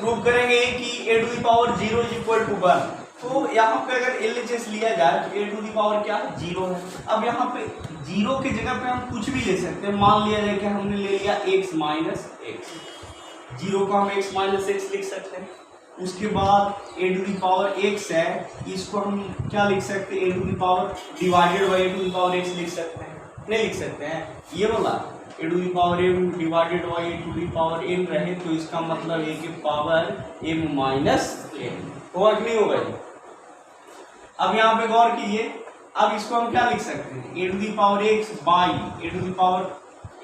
Prove करेंगे कि a to the power 0 is equal to 1। तो यहाँ पे अगर LHS लिया जाए तो a टू द पावर क्या है 0 है। अब यहाँ पे 0 की जगह पे हम कुछ भी ले सकते हैं। मान लिया जाए कि हमने ले लिया x माइनस एक्स, 0 को हम x माइनस एक्स लिख सकते हैं। उसके बाद a to the power x है, इसको हम क्या लिख सकते हैं a to the power divided by a to the power x लिख सकते हैं, नहीं लिख सकते हैं। ये बोला a to the power m divided by a to the power m रहे तो इसका मतलब a की पावर m माइनस m होगा कि नहीं होगा। अब यहाँ पे गौर कीजिए, अब इसको हम क्या लिख सकते हैं a to the power x by a to the power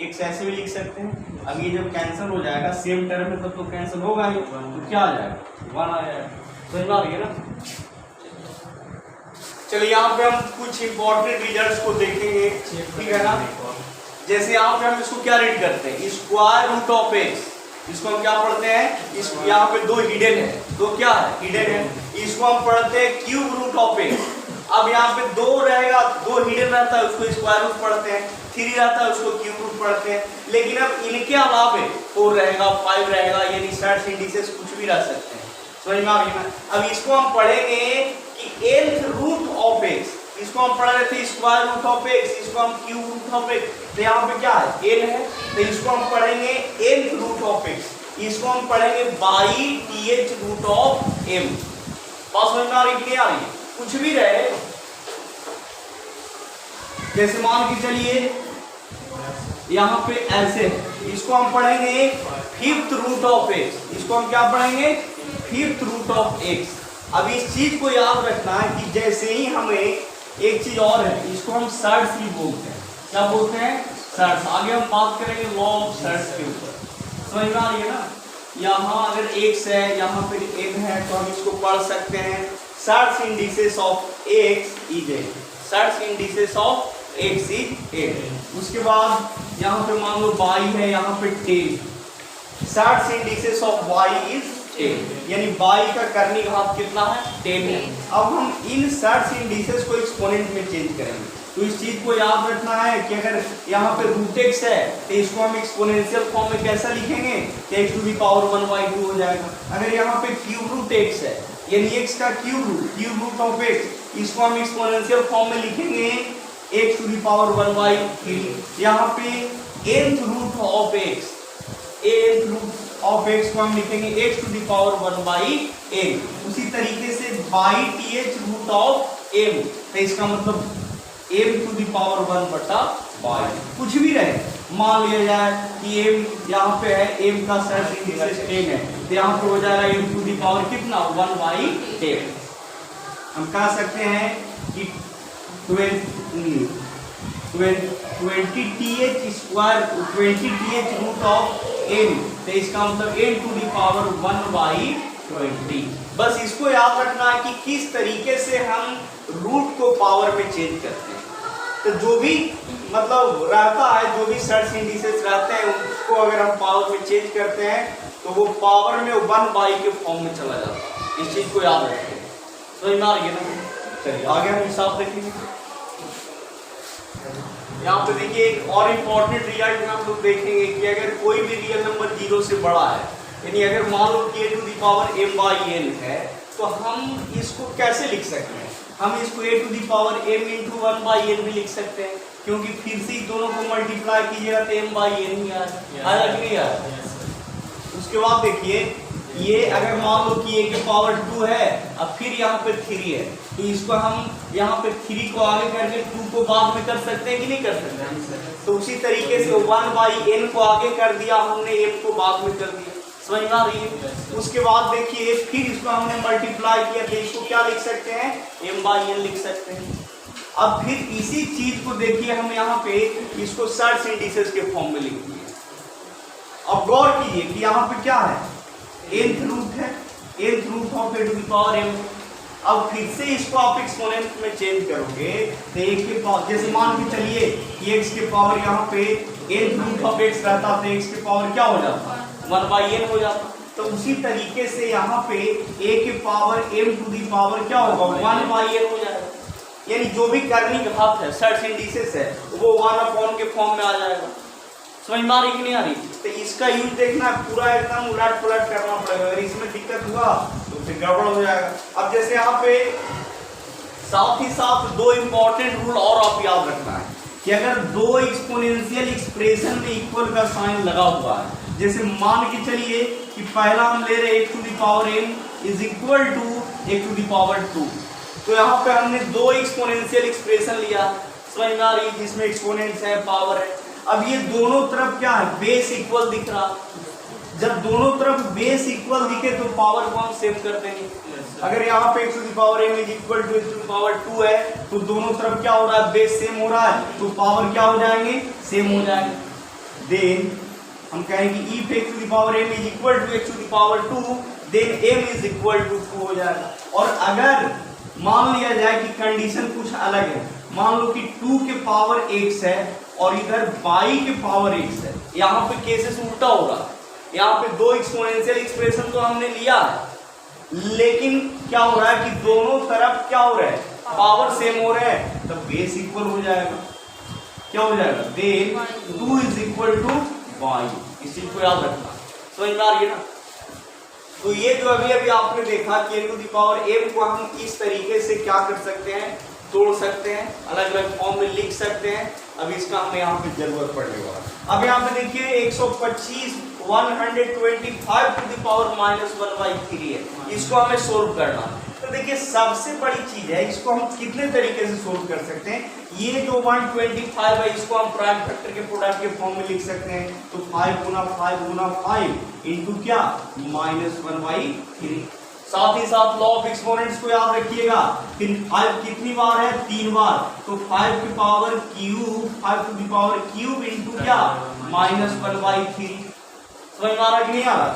x ऐसे भी लिख सकते हैं। अब ये जब कैंसिल हो जाएगा सेम टर्म में तब तो कैंसिल होगा ही, तो क्या आ जाएगा 1 आ जाएगा। समझ में आ रही है ना। चलिए यहाँ पे हम कुछ इंपॉर्टेंट रिजल्ट्स को देखेंगे, ठीक है ना। जैसे यहाँ पे हम इसको क्या रीड करते हैं स्क्वायर रूट ऑफ एक्स, इसको हम क्या पढ़ते हैं इस यहाँ पे दो हिडन है, दो क्या है हिडन है, इसको हम पढ़ते हैं क्यूब रूट ऑफ एक्स। अब यहाँ पे दो रहेगा, दो हिडन रहता है उसको स्क्वायर रूट पढ़ते हैं, 3 रहता है उसको क्यूब रूट पढ़ते हैं। लेकिन अब इनके अलावे 4 रहेगा 5 रहेगा, यानी सेट्स इंडिसेस कुछ भी रह सकते हैं। समझ में आ रही है ना। अब इसको हम पढ़ेंगे कि nth रूट ऑफ एक्स, इसको हम पढ़ रहे थे स्क्वायर रूट ऑफ एक्स, इसको हम क्यूब रूट ऑफ एक्स, तो यहाँ पे क्या है n है, तो इसको हम पढ़ेंगे nth रूट ऑफ एक्स, इसको हम पढ़ेंगे by th root of m। बात समझ में आ रही है, आ रही है कुछ भी रहे। जैसे मान के चलिए यहाँ पे ऐसे, इसको हम पढ़ेंगे फिफ्थ रूट ऑफ एक्स, इसको हम क्या पढ़ेंगे फिफ्थ रूट ऑफ एक्स। अब इस चीज को याद रखना है कि जैसे ही हमें एक चीज और है, इसको हम सर्ट्स भी बोलते हैं। क्या बोलते हैं सर्ट्स। आगे हम बात करेंगे लॉ ऑफ सर्ट्स के ऊपर। समझ में आ रही है ना। यहाँ अगर x है, यहाँ पे m है, तो हम इसको पढ़ सकते हैं surds indices of x is a, surds indices of x is a। उसके बाद यहाँ पे मान लो y है, यहाँ पे 10, surds indices of y is 10, यानी y का करनी घात कितना है 10 है। अब हम इन सर्ट्स इंडिसेस को एक्सपोनेंट में चेंज करेंगे, तो इस चीज को याद रखना है कि अगर यहाँ पे रूट एक्स है तो इसको हम एक्सपोनेंशियल फॉर्म में कैसा लिखेंगे x टू द पावर 1/2 हो जाएगा। अगर यहाँ पे क्यूब रूट एक्स है, यानी x का क्यूब रूट ऑफ x, इसको हम एक्सपोनेंशियल फॉर्म में लिखेंगे x टू द पावर 1/3। यहाँ पे nth root of x, nth root of x को हम लिखेंगे x to the power 1/n। उसी तरीके से by th root of m, तो इसका मतलब m to the power 1/y। कुछ भी रहे, मान लिया जाए कि m यहाँ पे है, m का सर्ट इंडिसेस 10 है, तो यहाँ पे हो जाएगा m टू द पावर कितना 1/10। हम कह सकते हैं कि 20th square 20th root of n, तो इसका मतलब n टू द पावर 1/20। बस इसको याद रखना है कि किस तरीके से हम रूट को पावर में चेंज करते हैं। तो जो भी मतलब रहता है, जो भी सर्ट्स इंडिसेस रहते हैं, उसको अगर हम पावर में चेंज करते हैं तो वो पावर में 1/, के फॉर्म में चला जाता है। इस चीज को याद रखें। समझ में आ रही है ना। चलिए आगे हम हिसाब देखेंगे। यहाँ पे देखिए एक और इम्पोर्टेंट रिजल्ट में हम लोग देखेंगे कि अगर कोई भी रियल नंबर 0 से बड़ा है, यानी अगर मान लो k to the power m/n है, तो हम इसको कैसे लिख सकते हैं। हम इसको a to the power m into 1/n भी लिख सकते हैं, क्योंकि फिर से दोनों को मल्टीप्लाई कीजिएगा तो m/n ही आएगा कि नहीं आएगा। उसके बाद देखिए ये अगर मान लो कि a की पावर 2 है, अब फिर यहाँ पे 3 है, तो इसको हम यहाँ पे 3 को आगे करके 2 को बाद में कर सकते हैं कि नहीं कर सकते। तो उसी तरीके से 1/n को आगे कर दिया हमने, m को बाद में कर दिया। समझ में आ रही है। उसके बाद देखिए फिर इसको हमने मल्टीप्लाई किया, तो इसको क्या लिख सकते हैं m/n लिख सकते हैं। अब फिर इसी चीज को देखिए हम यहाँ पे इसको सर्ट्स इंडिसेस के फॉर्म में लिख दिए। अब गौर कीजिए कि यहाँ पे क्या है nth रूट है, nth root of a to the power m। अब फिर से इसको आप एक्सपोनेंट में चेंज करोगे तो एक के पावर, जैसे मान के चलिए कि x के पावर यहाँ पे nth रूट ऑफ x रहता तो x के पावर क्या हो जाता 1/n हो जाता। तो उसी तरीके से यहाँ पे a के power m to the power क्या होगा 1/n हो जाएगा। यानी जो भी करनी घात है, सर्ट्स इंडिसेस है, वो 1/n के फॉर्म में आ जाएगा। समझ में आ रही कि नहीं आ रही। तो इसका यूज देखना पूरा एकदम उलट पुलट करना पड़ेगा। पड़ेगा, अगर इसमें दिक्कत हुआ तो फिर गड़बड़ हो जाएगा। अब जैसे यहाँ पे साथ ही साथ दो इंपॉर्टेंट रूल और आप याद रखना है कि अगर दो एक्सपोनेंशियल एक्सप्रेशन में इक्वल का साइन लगा हुआ है, जैसे मान के चलिए कि पहला हम ले रहे x to the power n is equal to x to the power 2, तो यहाँ पे हमने दो एक्सपोनेंशियल एक्सप्रेशन लिया, समझ में आ रही है, जिसमें एक्सपोनेंट्स है, पावर है। अब ये दोनों तरफ क्या है, बेस इक्वल दिख रहा, जब दोनों तरफ बेस इक्वल दिखे तो पावर को हम सेव कर देंगे। अगर यहाँ पे x to the power n is equal to x to the power 2 है तो दोनों तरफ क्या हो रहा है, बेस सेम हो रहा है, तो पावर क्या हो जाएंगे, सेम हो जाएंगे। देन हम कहेंगे if x to the power n is equal to x to the power 2 then m is equal to 2 हो जाएगा। और अगर मान लिया जाए कि कंडीशन कुछ अलग है, मान लो कि 2 के पावर x है और इधर y के पावर x है, यहाँ पे केसेस उल्टा हो रहा है। यहाँ पे दो एक्सपोनेंशियल एक्सप्रेशन तो हमने लिया है, लेकिन क्या हो रहा है कि दोनों तरफ क्या हो रहा है, पावर सेम हो रहे हैं, तब बेस इक्वल हो जाएगा। क्या हो जाएगा, then 2 is equal to y, इस चीज को याद रखना, समझ में आ रही है ना। तो ये जो अभी अभी आपने देखा कि n to the power m को हम इस तरीके से क्या कर सकते हैं, तोड़ सकते हैं, अलग अलग फॉर्म में लिख सकते हैं। अभी इसका हमें यहाँ पे जरूरत पड़ने वाला। अब यहाँ पे देखिए 125 125 टू द पावर -1/3 है, इसको हमें सोल्व करना है। तो देखिए सबसे बड़ी चीज है, इसको हम कितने तरीके से सोल्व कर सकते हैं। ये जो 125 है इसको हम प्राइम फैक्टर के प्रोडक्ट के फॉर्म में लिख सकते हैं, तो 5 गुना 5 इंटू क्या, -1/3। साथ ही साथ लॉ ऑफ एक्सपोनेंट्स को याद रखिएगा, फिर 5 कितनी बार है, 3 बार, तो 5 की power cube, 5 to the power cube into क्या, -1/3। समझ में आ रहा कि नहीं आ रहा।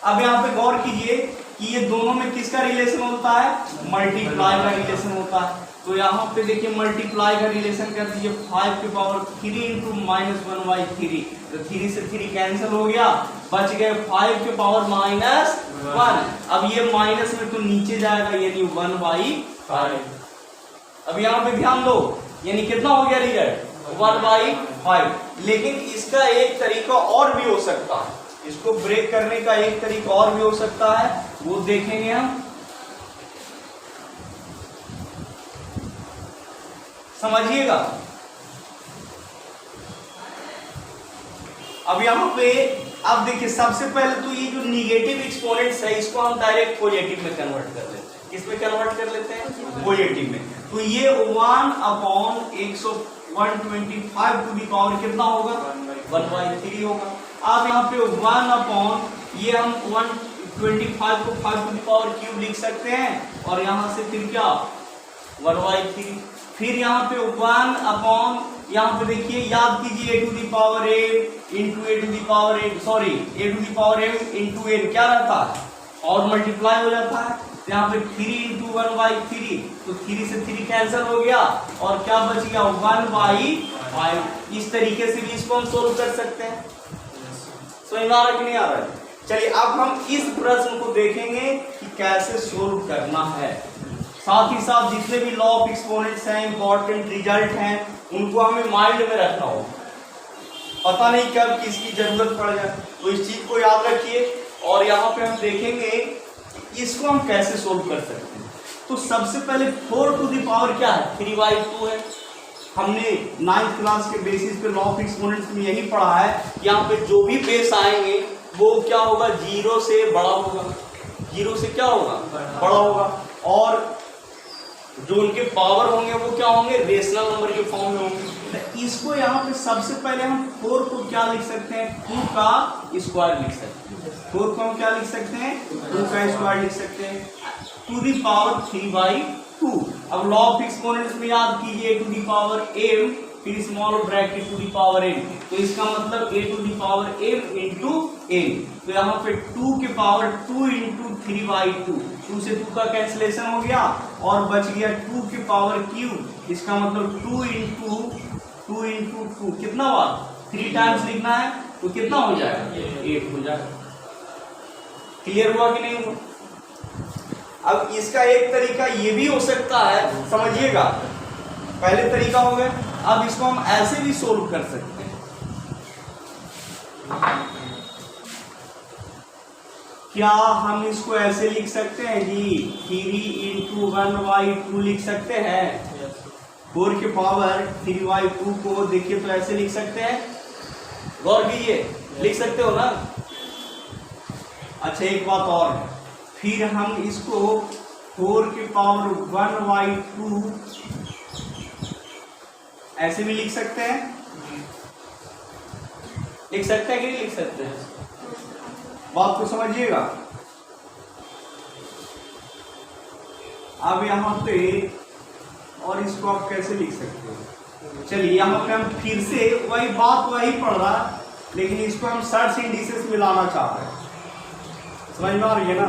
अब यहाँ पे गौर कीजिए कि ये दोनों में किसका रिलेशन होता है, मल्टीप्लाई का रिलेशन होता है। तो यहाँ पे देखिए मल्टीप्लाई का रिलेशन कर दीजिए, 5 की पावर 3 इंटू -1/3, तो 3 से 3 कैंसिल हो गया, बच गए 5 की पावर -1। अब ये माइनस में तो नीचे जाएगा, यानी 1/5। अब यहाँ पे ध्यान दो, यानी कितना हो गया रिजल्ट, 1/5। लेकिन इसका एक तरीका और भी हो सकता है, इसको ब्रेक करने का एक तरीका और भी हो सकता है, वो देखेंगे हम, समझिएगा। अब यहाँ पे अब देखिए सबसे पहले तो ये जो निगेटिव एक्सपोनेंट्स है इसको हम डायरेक्ट पॉजिटिव में कन्वर्ट कर लेते हैं। किसमें कन्वर्ट कर लेते हैं, पॉजिटिव में। तो ये 1/125 टू द पावर कितना होगा, 1/3 होगा। अब यहाँ पे 1 ये हम 125 को 5 टू द पावर क्यूब लिख सकते हैं, और यहाँ से फिर क्या, 1/3। फिर यहाँ पे 1 यहाँ पे देखिए याद कीजिए a to the power m into a to the power m, sorry a to the power m into n क्या रहता है, और मल्टीप्लाई हो जाता है। तो यहाँ पे 3 इंटू 1/3, तो 3 से 3 कैंसिल हो गया, और क्या बच गया, 1/5। इस तरीके से भी इसको हम सोल्व कर सकते हैं। समझ में आ रहा कि नहीं आ रहा है। चलिए अब हम इस प्रश्न को देखेंगे कि कैसे सोल्व करना है। साथ ही साथ जितने भी लॉ ऑफ एक्सपोनेंट्स हैं, इंपॉर्टेंट रिजल्ट हैं, उनको हमें माइंड में रखना होगा, पता नहीं कब किसकी जरूरत पड़ जाए, तो इस चीज को याद रखिए। और यहाँ पे हम देखेंगे इसको हम कैसे सोल्व कर सकते हैं। तो सबसे पहले 4 टू द पावर क्या है, 3/2 है। हमने 9th क्लास के बेसिस पे लॉ ऑफ एक्सपोनेंट्स में यही पढ़ा है कि यहाँ पे जो भी बेस आएंगे वो क्या होगा, 0 से बड़ा होगा, 0 से क्या होगा, बड़ा होगा, और जो उनके पावर होंगे वो क्या होंगे, रेशनल नंबर के फॉर्म में होंगे। तो इसको यहाँ पे सबसे पहले हम 4 को क्या लिख सकते हैं, 2 का स्क्वायर लिख सकते हैं। 4 को हम क्या लिख सकते हैं, 2 का स्क्वायर लिख सकते हैं, टू द पावर 3/2। अब लॉ ऑफ एक्सपोनेंट्स में याद कीजिए, टू द पावर m फिर small bracket to the power n, तो इसका मतलब a to the power m into n। तो यहाँ पे 2 के पावर 2 इंटू 3/2, 2 से 2 का कैंसिलेशन हो गया, और बच गया 2 के पावर क्यूब, इसका मतलब 2 इंटू 2 कितना बार, 3 टाइम्स लिखना है, तो कितना हो जाएगा, 8 हो जाएगा। क्लियर हुआ कि नहीं हुआ। अब इसका एक तरीका ये भी हो सकता है, समझिएगा, पहले तरीका हो गया। अब इसको हम ऐसे भी सोल्व कर सकते हैं। क्या हम इसको ऐसे लिख सकते हैं जी 3 × 1/2 लिख सकते हैं? 4 के पावर 3/2 को देखिए तो ऐसे लिख सकते हैं, गौर कीजिए, लिख सकते हो ना? अच्छा एक बात और है, फिर हम इसको 4 के पावर 1/2 ऐसे भी लिख सकते हैं, लिख सकते हैं कि नहीं लिख सकते हैं? बात को समझिएगा। अब यहाँ पे और इसको आप कैसे लिख सकते हो? चलिए यहाँ पे हम फिर से वही बात वही पढ़ रहा, लेकिन इसको हम सर्च इंडिसेस में लाना चाह रहे हैं, समझ में आ रही है ना?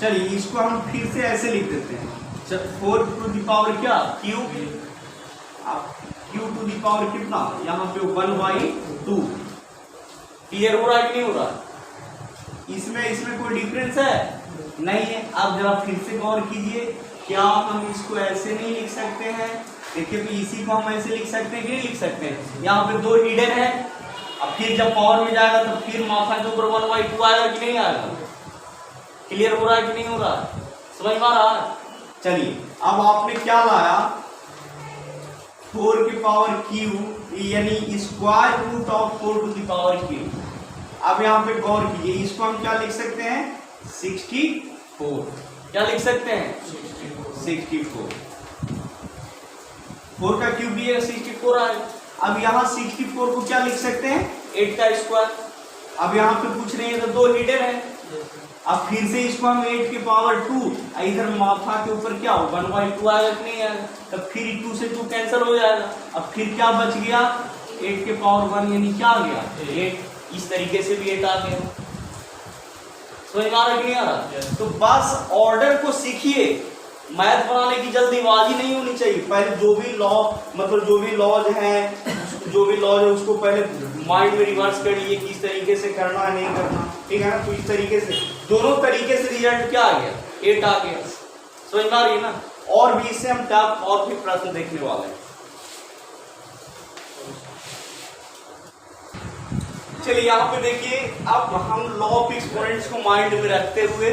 चलिए इसको हम फिर से ऐसे लिख देते हैं, 4 टू द पावर क्या cube, q to the power कितना, यहाँ पे 1/2। क्लियर हो रहा है कि नहीं हो रहा? इसमें कोई डिफरेंस है नहीं है। अब जरा फिर से गौर कीजिए, क्या हम इसको ऐसे नहीं लिख सकते हैं? देखिए तो इसी को हम ऐसे लिख सकते हैं कि नहीं लिख सकते हैं? यहाँ पे 2 हिडन है, अब फिर जब पावर में जाएगा तो फिर माथा के ऊपर 1/2 आएगा कि नहीं आएगा? क्लियर हो रहा है कि नहीं हो रहा? समझ में आ रहा है? चलिए अब आपने क्या लाया, 4 के पावर क्यू यानी square root of 4 to the power q. अब यहाँ पे गौर कीजिए, इसको हम क्या लिख सकते हैं 64। क्या लिख सकते हैं 64। 4 का क्यूब भी है 64 है। अब यहाँ 64 को क्या लिख सकते हैं 8 का स्क्वायर। अब यहाँ पे पूछ रहे हैं तो 2 हिडन है, अब फिर से इसको हम 8 के पावर 2, इधर माथा के ऊपर क्या हो 1/2 आएगा कि नहीं आएगा? तब फिर 2 से 2 कैंसिल हो जाएगा। अब फिर क्या बच गया 8 के पावर 1 यानी क्या आ गया 8। इस तरीके से भी 8 आ गया। समझ में आ रहा कि नहीं आ रहा? तो बस ऑर्डर को सीखिए, मैथ बनाने की जल्दीबाजी नहीं होनी चाहिए। पहले जो भी लॉ मतलब जो भी लॉज है उसको पहले माइंड में रिवर्स कर लिए, किस तरीके से करना है नहीं करना, ठीक है ना? तो इस तरीके से दोनों तरीके से रिजल्ट क्या आ गया 8 आ गया। समझ में आ रही है ना? और भी इससे हम टफ और भी प्रश्न देखने वाले हैं। चलिए यहाँ पे देखिए, अब हम लॉ ऑफ एक्सपोनेंट्स को माइंड में रखते हुए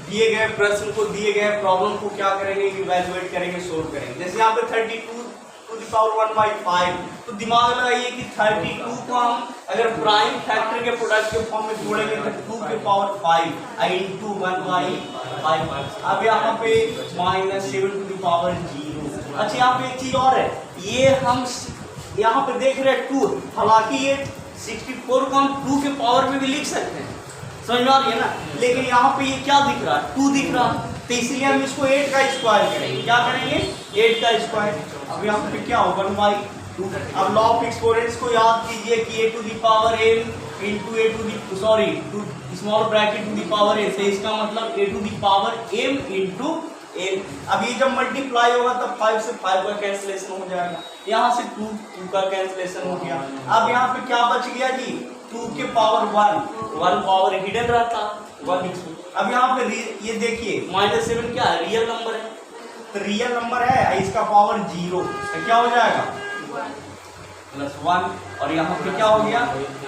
दिए गए प्रश्न को, दिए गए प्रॉब्लम को क्या करेंगे इवैल्यूएट करेंगे, सोल्व करेंगे। जैसे यहाँ पे 32 टू द पावर 1/5, तो दिमाग लगाइए कि 32 को हम अगर प्राइम फैक्टर के प्रोडक्ट के फॉर्म में जोड़ेंगे तो 2 के पावर 5 इंटू 1/5। अब यहाँ पे -7 टू द पावर 0। अच्छा यहाँ पे एक चीज और है, ये हम यहाँ पे देख रहे हैं 2, हालांकि ये 64 को हम 2 के पावर में भी लिख सकते हैं, समझ में आ रही है ना? लेकिन यहाँ पे ये क्या दिख रहा है 2 दिख रहा है, तो इसलिए हम इसको 8 का स्क्वायर करेंगे। क्या करेंगे 8 का स्क्वायर। अब यहाँ पे क्या होगा 1/2। अब लॉ ऑफ एक्सपोनेंट्स को याद कीजिए कि a to the power m into a to the sorry to small bracket to the power a, तो इसका मतलब a to the power m into n। अब ये जब मल्टीप्लाई होगा तब 5 से 5 का कैंसिलेशन हो जाएगा, यहाँ से 2 का कैंसिलेशन हो गया। अब यहाँ पे क्या बच गया जी 2 के पावर 1 पावर हिडन रहता 1। अब यहाँ पे ये देखिए -7 क्या है रियल नंबर है, तो रियल नंबर है इसका पावर 0, तो क्या हो जाएगा +1। और यहाँ पे क्या हो गया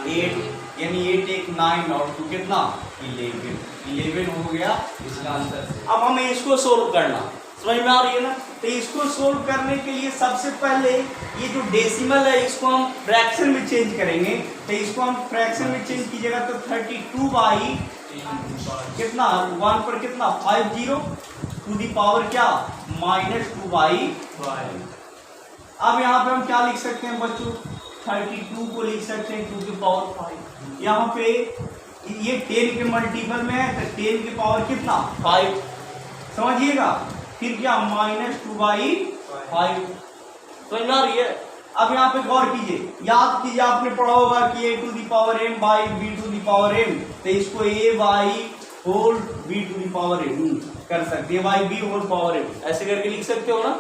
8, यानी 8 1 9 और 2 कितना 11 हो गया इसका आंसर। अब हमें इसको सोल्व करना, समझ में आ रही है ना? तो इसको सोल्व करने के लिए सबसे पहले ये जो डेसिमल है इसको हम फ्रैक्शन में चेंज करेंगे। तो इसको हम फ्रैक्शन में चेंज कीजिएगा तो 32 बाई कितना 1 पर कितना 50 टू दी पावर क्या -2/5। अब यहाँ पे हम क्या लिख सकते हैं बच्चों 32 को लिख सकते हैं 2 की पावर 5। यहाँ पे ये 10 के मल्टीपल में है तो 10 की पावर कितना 5, समझिएगा। फिर क्या -2/5, समझ में आ रही है? अब यहाँ पे गौर कीजिए, याद कीजिए आपने पढ़ा होगा कि a to the power m by b to the power m, तो इसको a by whole b to the power m कर सकते हैं, by b whole power m ऐसे करके लिख सकते हो ना।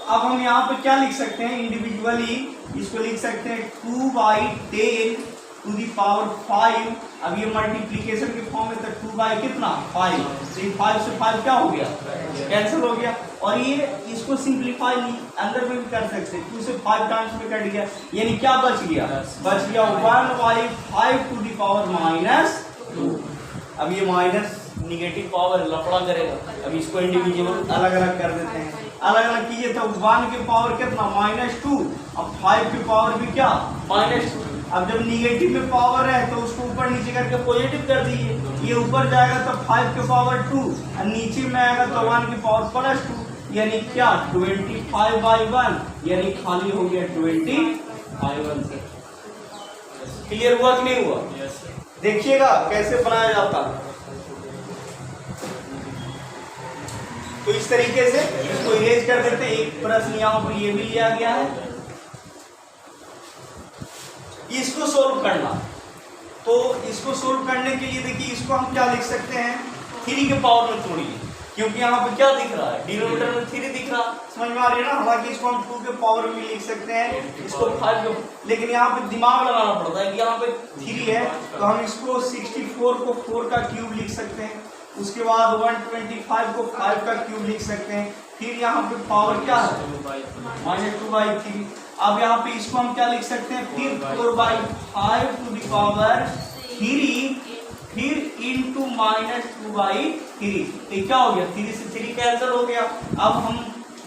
अब हम यहाँ पे क्या लिख सकते हैं इंडिविजुअली, इसको लिख सकते हैं 2/10 टू दी पावर 5। अब ये मल्टीप्लीकेशन के फॉर्म में तो 2 बाई कितना 5, तो 5 से 5 क्या हो गया कैंसिल हो गया। और ये इसको सिंप्लीफाई अंदर में भी कर सकते हैं, 2 से 5 टाइम्स में कट गया, यानी क्या बच गया? बच गया 1/5 टू द पावर -2। अब ये माइनस निगेटिव पावर लफड़ा करेगा, अब इसको इंडिविजुअल अलग अलग कर देते हैं। अलग अलग कीजिए तो 1 के पावर कितना? -2। अब 5 की पावर भी क्या? -2। अब जब निगेटिव में पावर है तो उसको ऊपर नीचे करके पॉजिटिव कर दीजिए, ये ऊपर जाएगा तो 5 के पावर 2 और नीचे में आएगा तो 1 की पावर +2, यानी क्या? 25/1, यानी खाली हो गया 20/1 से। क्लियर हुआ कि नहीं हुआ? देखिएगा कैसे बनाया जाता है। तो इस तरीके से इसको इरेज कर देते हैं। एक प्रश्न यहाँ पर ये भी लिया गया है, इसको सोल्व करना। तो इसको सोल्व करने के लिए देखिए इसको हम क्या लिख सकते हैं? 3 के पावर में तोड़िए, क्योंकि यहाँ पे क्या दिख रहा है? डिनोमिनेटर में 3 दिख रहा, समझ में आ रही है ना? हालांकि इसको हम 2 के पावर में लिख सकते हैं, इसको 5 के, लेकिन यहाँ पे दिमाग लगाना पड़ता है कि यहाँ पे 3 है तो हम इसको 64 को 4 का क्यूब लिख सकते हैं, उसके बाद 125 को 5 का क्यूब लिख सकते हैं, फिर यहाँ पे पावर क्या है? -2/3। अब यहाँ पे इसको हम क्या लिख सकते हैं? फिर 4/5 टू द पावर 3, फिर इंटू -2/3। तो क्या हो गया? 3 से 3 कैंसिल हो गया। अब हम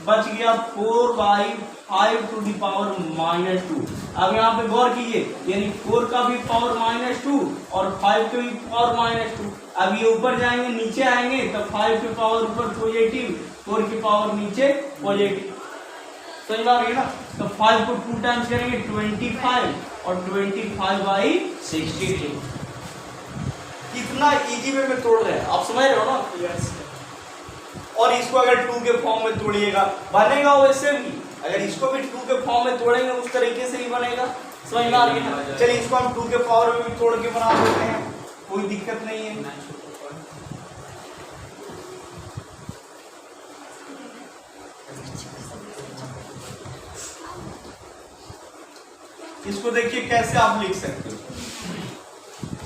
बच गया 4/5 टू द पावर -2। अब यहाँ पे गौर कीजिए, यानी 4 का भी पावर -2 और 5 के भी पावर -2। अब ये ऊपर जाएंगे नीचे आएंगे तो 5 के पावर ऊपर पॉजिटिव, 4 की पावर नीचे पॉजिटिव, समझ में आ रही है ना? तो 5 को 2 टाइम्स करेंगे 25 और 25/62। कितना इजी वे में तोड़ रहे हैं, आप समझ रहे हो ना? yes. और इसको अगर 2 के फॉर्म में तोड़िएगा बनेगा वैसे भी, अगर इसको भी 2 के फॉर्म में तोड़ेंगे उस तरीके से ही बनेगा, समझ में आ रही है ना? चलिए इसको हम 2 के पावर में भी तोड़ के बना देते हैं, कोई दिक्कत नहीं है। इसको देखिए कैसे आप लिख सकते हो।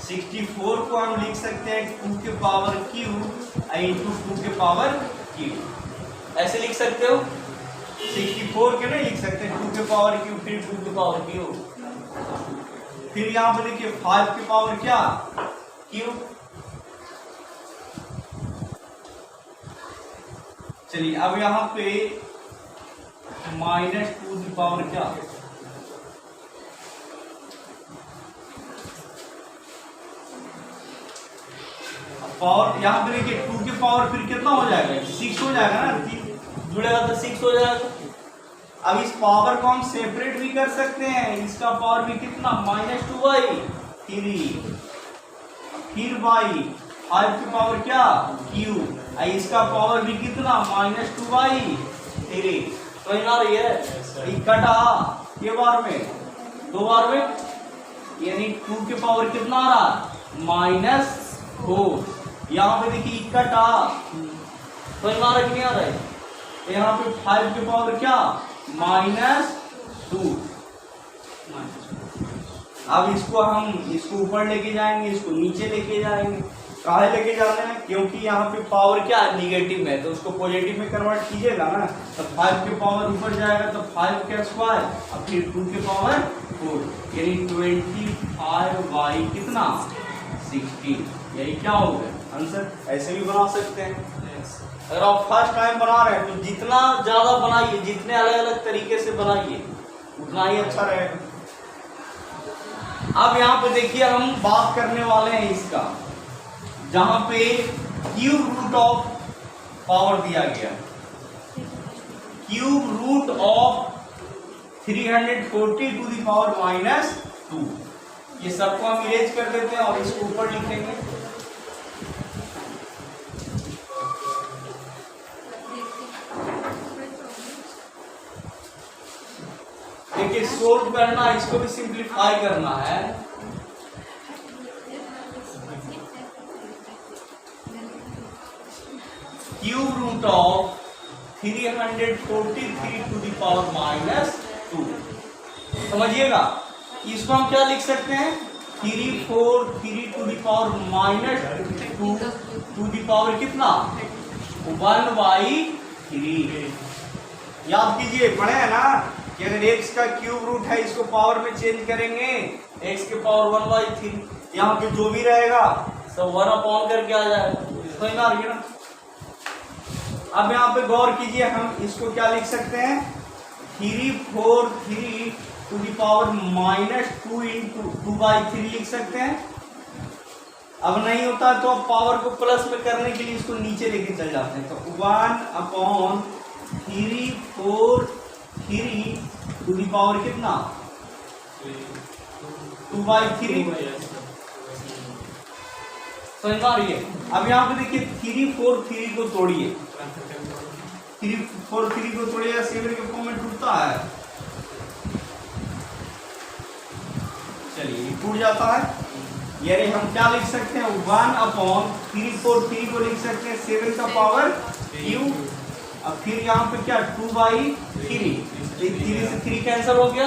64 को हम लिख सकते हैं 2 के पावर क्यूब इंटू 2 के पावर क्यूब, ऐसे लिख सकते हो। 64 के नहीं लिख सकते, 2 के पावर क्यूब फिर 2 के पावर क्यूब, फिर यहाँ पे देखिए 5 के पावर क्या? क्यूब। चलिए अब यहाँ पे -2 की पावर क्या? पावर यहाँ पे देखिए 2 के पावर फिर कितना हो जाएगा? 6 हो जाएगा ना, 3 जुड़ेगा तो 6 हो जाएगा। अब इस पावर को हम सेपरेट भी कर सकते हैं, इसका पावर भी कितना? -2/3, फिर बाई 5 की पावर क्या? क्यूब, इसका पावर भी कितना? -2/3। तो ना रही है कटा के बार में 2 बार में, यानी 2 के पावर कितना आ रहा? -4। यहाँ पे देखिए इकट्ठा तो रहा कि नहीं आ रहा है? यहाँ पे 5 के पावर क्या? -2। अब इसको ऊपर लेके जाएंगे, इसको नीचे लेके जाएंगे। कहाँ लेके जाना है? क्योंकि यहाँ पे पावर क्या है? निगेटिव में, तो उसको पॉजिटिव में कन्वर्ट कीजिएगा ना, तो 5 के पावर ऊपर जाएगा तो 5 के स्क्वायर और फिर 2 के पावर 4, यानी 25/, कितना? 16। यही क्या हो गया आंसर। ऐसे भी बना सकते हैं। अगर आप फर्स्ट टाइम बना रहे हैं तो जितना ज्यादा बनाइए, जितने अलग अलग तरीके से बनाइए उतना ही अच्छा रहेगा। अब यहाँ पे देखिए हम बात करने वाले हैं इसका, जहां पे क्यूब रूट ऑफ पावर दिया गया, cube root of 340 to the power -2। ये सबको हम इरेज कर देते हैं और इसको ऊपर लिखेंगे। देखिए सोल्व करना, इसको भी सिंप्लीफाई करना है। Cube root of 343 to the power -2। समझिएगा, इसको हम क्या लिख सकते हैं? 343 to the power -2 to the power कितना? 1/3। याद कीजिए, पढ़े है ना कि अगर x का क्यूब रूट है इसको पावर में चेंज करेंगे x के पावर 1/3, यहाँ पे जो भी रहेगा सब 1 करके आ जाएगा। समझ में आ रही है ना। अब यहाँ पे गौर कीजिए, हम इसको क्या लिख सकते हैं 3/4 टू दी पावर -2 इंटू 2/3 लिख सकते हैं। अब नहीं होता तो अब पावर को प्लस में करने के लिए इसको नीचे लेके चल जाते हैं। तो 1/3/4 टू दी पावर कितना 2/3। समझ में आ रही है। अब यहाँ पे देखिए 3/4 को तोड़िए, 3/4 को तोड़िए 7 के फॉर्म में टूटता है। चलिए टूट जाता है, यानी हम क्या लिख सकते हैं 1/3/4 को लिख सकते हैं 7 का पावर क्यूब। अब फिर यहाँ पे क्या 2/3, 3 से 3 कैंसिल हो गया,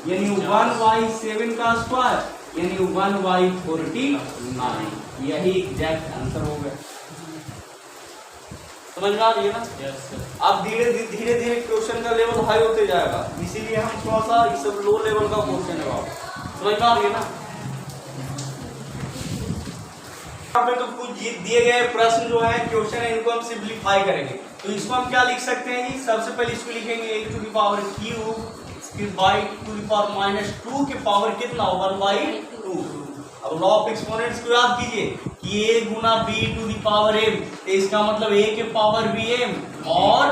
यानी 1/7 का स्क्वायर यानी 1/49। यही एग्जैक्ट आंसर हो गया। समझ में आ रही है ना। अब धीरे धीरे क्वेश्चन का लेवल हाई होते जाएगा, इसीलिए हम थोड़ा सा ये सब लो लेवल का क्वेश्चन है। समझ में आ रही है ना। यहाँ पे तो कुछ दिए गए प्रश्न जो है क्वेश्चन है, इनको हम सिंप्लीफाई करेंगे। तो इसको हम क्या लिख सकते हैं जी, सबसे पहले इसको लिखेंगे a to the power cube, फिर बाई टू द पावर -2 के पावर कितना 1/2। अब लॉ ऑफ एक्सपोनेंट्स को याद कीजिए कि a गुना b to the power m, तो इसका मतलब a के पावर bm और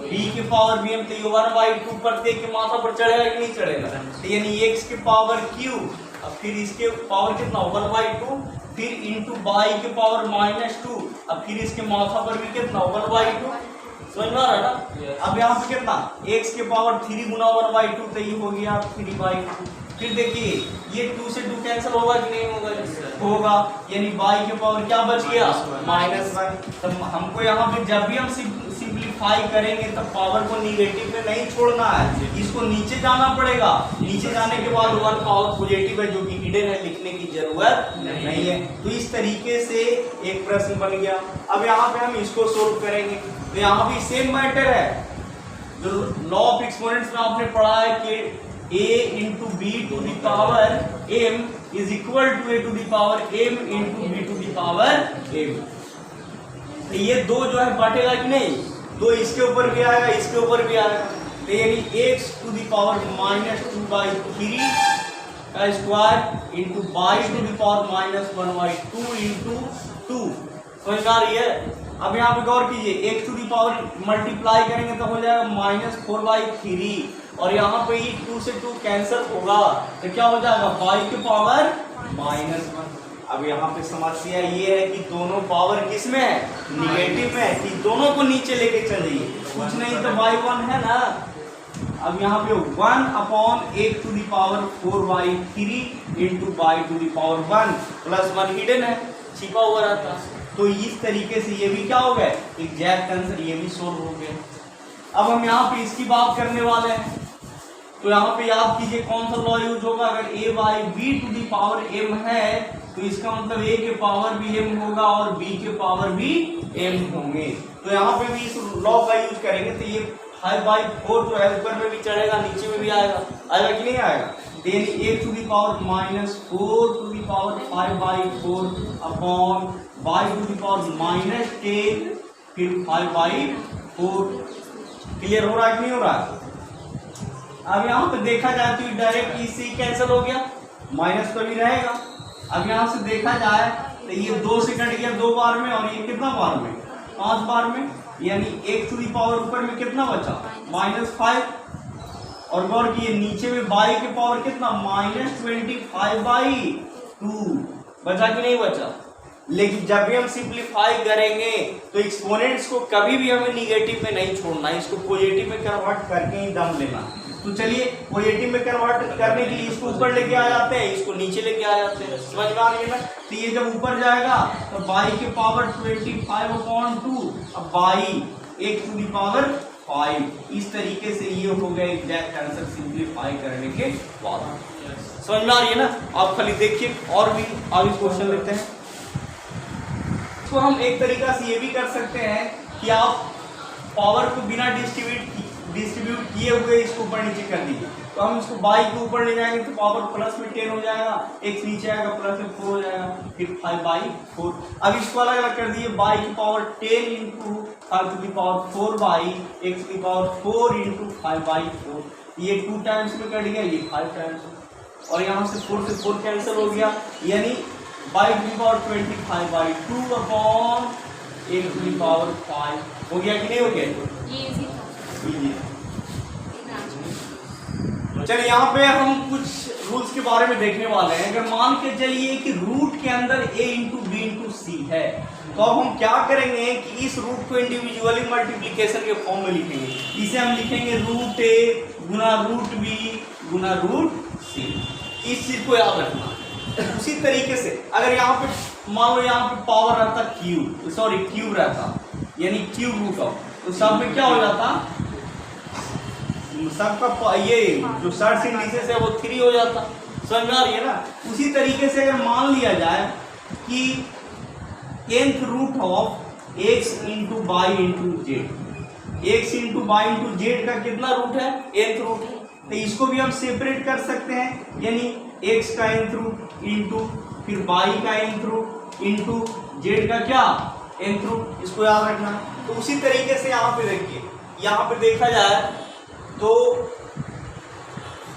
b के पावर bm, तो ये 1/2 प्रत्येक के माथा पर चढ़ेगा कि नहीं चढ़ेगा, तो यानी x के पावर क्यूब, अब फिर इसके पावर कितना 1/2, फिर इंटू बाई के पावर -2, अब फिर इसके माथा पर भी कितना 1/2। समझ में आ रहा है ना। अब यहाँ पे कितना x के पावर 3 गुना 1/2, तो ये हो गया 3/2। फिर देखिए ये 2 से 2 कैंसिल होगा कि नहीं होगा, होगा, यानी बाई के पावर क्या बच गया -1। तो हमको यहाँ पे जब भी हम सिंप्लीफाई करेंगे तब पावर को निगेटिव में नहीं छोड़ना है, इसको नीचे जाना पड़ेगा। नीचे जाने के बाद 1 पावर पॉजिटिव है जो कि हिडन है, लिखने की जरूरत नहीं है। तो इस तरीके से एक प्रश्न बन गया। अब यहाँ पे हम इसको सोल्व करेंगे, तो यहाँ भी सेम मैटर है जो लॉ ऑफ एक्सपोनेंट्स में आपने पढ़ा है कि a into b to the power m is equal to a to the power m into b to the power m। ये दो जो है बांटेगा कि नहीं, दो इसके ऊपर भी आएगा इसके ऊपर भी आएगा, तो यानी x टू द पावर -2/3 का square into by to the power -1/2 into 2। समझ में आ रही है। अब यहाँ पे गौर कीजिए x to the power multiply करेंगे तो हो जाएगा -4/3, और यहाँ पे ये 2 से 2 कैंसिल होगा तो क्या हो जाएगा बाई के पावर -1। अब यहाँ पे समस्या ये है कि दोनों पावर किस में है, निगेटिव में है, कि दोनों को नीचे लेके चलिए, कुछ नहीं तो बाई 1 है ना। अब यहाँ पे 1/8 to the power 4/3 into by to the power 1 plus 1 hidden है, छिपा हुआ रहता। तो इस तरीके से ये भी क्या हो गया एग्जैक्ट आंसर, ये भी सोल्व हो गया। अब हम यहाँ पे इसकी बात करने वाले हैं, तो यहाँ पे याद कीजिए कौन सा लॉ यूज होगा। अगर a/b to the power m है तो इसका मतलब a के पावर भी m होगा और b के पावर भी m होंगे। तो यहाँ पे भी इस लॉ का यूज करेंगे, तो ये 5/4 जो है ऊपर में भी चढ़ेगा नीचे में भी आएगा कि नहीं आएगा। Then a to the power -4 to the power 5/4 upon by to the power -10 फिर 5/4। क्लियर हो रहा है कि नहीं हो रहा है। अब यहाँ पे देखा जाए तो डायरेक्ट इसी कैंसिल हो गया, माइनस तो भी रहेगा। अब यहाँ से देखा जाए तो ये 2 से कट गया 2 बार में, और ये कितना बार में 5 बार में, यानी x टू दी पावर ऊपर में कितना बचा -5, और गौर किए नीचे में बाई के पावर कितना -25/2 बचा कि नहीं बचा। लेकिन जब भी हम सिंप्लीफाई करेंगे तो एक्सपोनेंट्स को कभी भी हमें निगेटिव में नहीं छोड़ना, इसको पॉजिटिव में कन्वर्ट करके ही दम लेना। तो चलिए पॉजिटिव में कन्वर्ट करने के लिए इसको ऊपर लेके आ जाते हैं, इसको नीचे लेके आ जाते हैं। समझ में आ रही है ना। तो ये जब ऊपर जाएगा तो बाई के पावर 25/2, अब by x to the power 5। इस तरीके से ये हो गया एग्जैक्ट आंसर सिंप्लीफाई करने के बाद। समझ में आ रही है ना। आप खाली देखिए और भी आगे क्वेश्चन लेते हैं। तो हम एक तरीका से ये भी कर सकते हैं कि आप पावर को बिना डिस्ट्रीब्यूट किए हुए इसको ऊपर नीचे कर दीजिए। तो हम इसको बाई के ऊपर ले जाएंगे तो पावर प्लस में 10 हो जाएगा, x नीचे आएगा प्लस में 4 हो जाएगा, फिर 5/4। अब इसको अलग अलग कर दिए, बाई की power 10 into 5 to the power 4 by x की पावर 4 इंटू 5/4। ये 2 टाइम्स में कट गया, ये 5 टाइम्स, और यहाँ से 4 से 4 कैंसिल हो गया, यानी by to the power 25/2 upon a to the power 5 हो गया कि नहीं हो गया? चलिए यहाँ पे हम कुछ रूल्स के बारे में देखने वाले हैं। अगर मान के चलिए कि रूट के अंदर a इंटू बी इंटू सी है, तो अब हम क्या करेंगे कि इस रूट को इंडिविजुअली मल्टीप्लिकेशन के फॉर्म में लिखेंगे। इसे हम लिखेंगे रूट ए गुना रूट बी गुना रूट सी। इस चीज को याद रखना। उसी तरीके से अगर यहाँ पे मान लो यहाँ पे पावर रहता क्यूब रहता, यानी क्यूब रूट ऑफ, तो सब में क्या हो जाता, सबका ये जो सर्च इंडिसेस है वो 3 हो जाता। समझ में आ रही है ना? उसी तरीके से अगर मान लिया जाए कि nth root of x into by into z, x into by into z का कितना रूट है? nth रूट है। तो इसको भी हम सेपरेट कर सकते हैं, यानी x का nth रूट इंटू फिर बाई का nth रूट इंटू जेड का क्या nth रूट, इसको याद रखना। तो उसी तरीके से यहाँ पे देखिए, यहाँ पे देखा जाए तो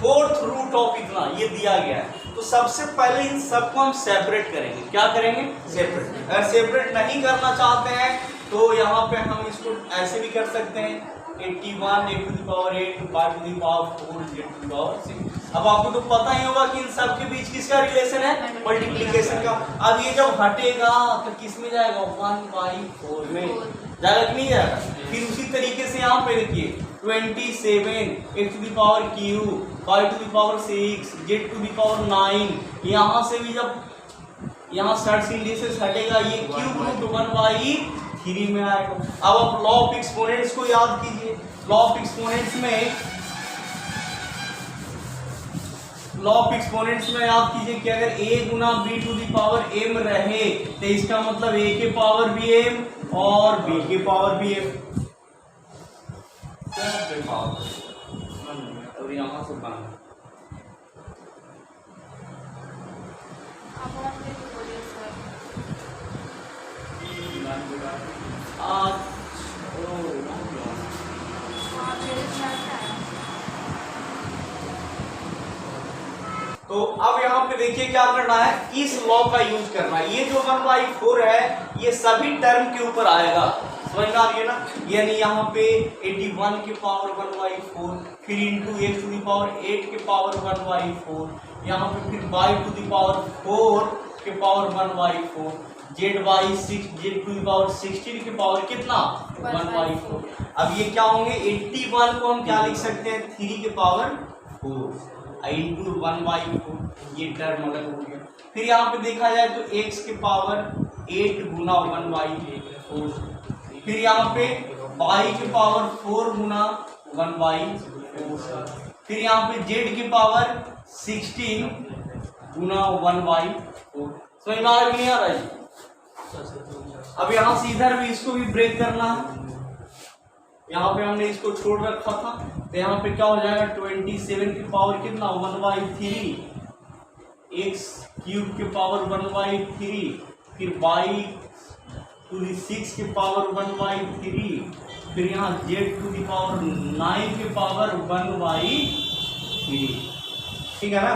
4th रूट ऑफ इतना ये दिया गया है, तो सबसे पहले इन सबको हम सेपरेट करेंगे। क्या करेंगे? सेपरेट। अगर सेपरेट नहीं करना चाहते हैं तो यहाँ पे हम इसको ऐसे भी कर सकते हैं, 81 a to the power 8 y to the power 4 z to the power 6। अब आपको तो पता ही होगा कि इन सब के बीच किसका रिलेशन है? मल्टीप्लिकेशन का। अब ये जब हटेगा तो किस में जाएगा? 1/4 में जाएगा कि नहीं जाएगा? फिर उसी तरीके से यहाँ पे देखिए 27 x to the power q y to the power 6 z to the power 9। यहाँ से भी जब यहाँ सर्च इंडिसेस हटेगा, ये क्यूब रूट 1/3 में आएगा। अब आप लॉ ऑफ एक्सपोनेंट्स को याद कीजिए। लॉ ऑफ एक्सपोनेंट्स में याद कीजिए कि अगर a गुना b to the power m रहे तो इसका मतलब a के पावर भी m और b के पावर भी m। और यहाँ से बना तो अब यहाँ पे देखिए क्या करना है, इस लॉ का यूज करना है। ये जो 1/4 है ये सभी टर्म के ऊपर आएगा। समझ में आ रही है ना? यानी यहाँ पे 81 के पावर 1/4 फिर into x to the power 8 के पावर 1/4, यहाँ पे फिर y टू द पावर 4 के power 1/4, z to the power 16 के पावर कितना? 1/4। अब ये क्या होंगे? 81 को हम क्या लिख सकते हैं? 3 के पावर 4 इंटू 1/4, ये टर्म अलग हो गया। फिर यहाँ पे देखा जाए तो x के पावर 8 गुना 1/4, फिर यहाँ पे y के पावर 4 गुना 1/4, फिर यहाँ पे z के पावर 16 गुना 1/4। समझ में आ रहा है कि नहीं आ रहा है? अब यहाँ से इधर भी इसको भी ब्रेक करना है। यहाँ पे हमने इसको छोड़ रखा था, तो यहाँ पे क्या हो जाएगा? 27 की पावर कितना? 1/3, x क्यूब के पावर 1/3, फिर y टू द 6 के पावर 1/3, फिर यहाँ z टू द पावर 9 के पावर 1/3। ठीक है ना?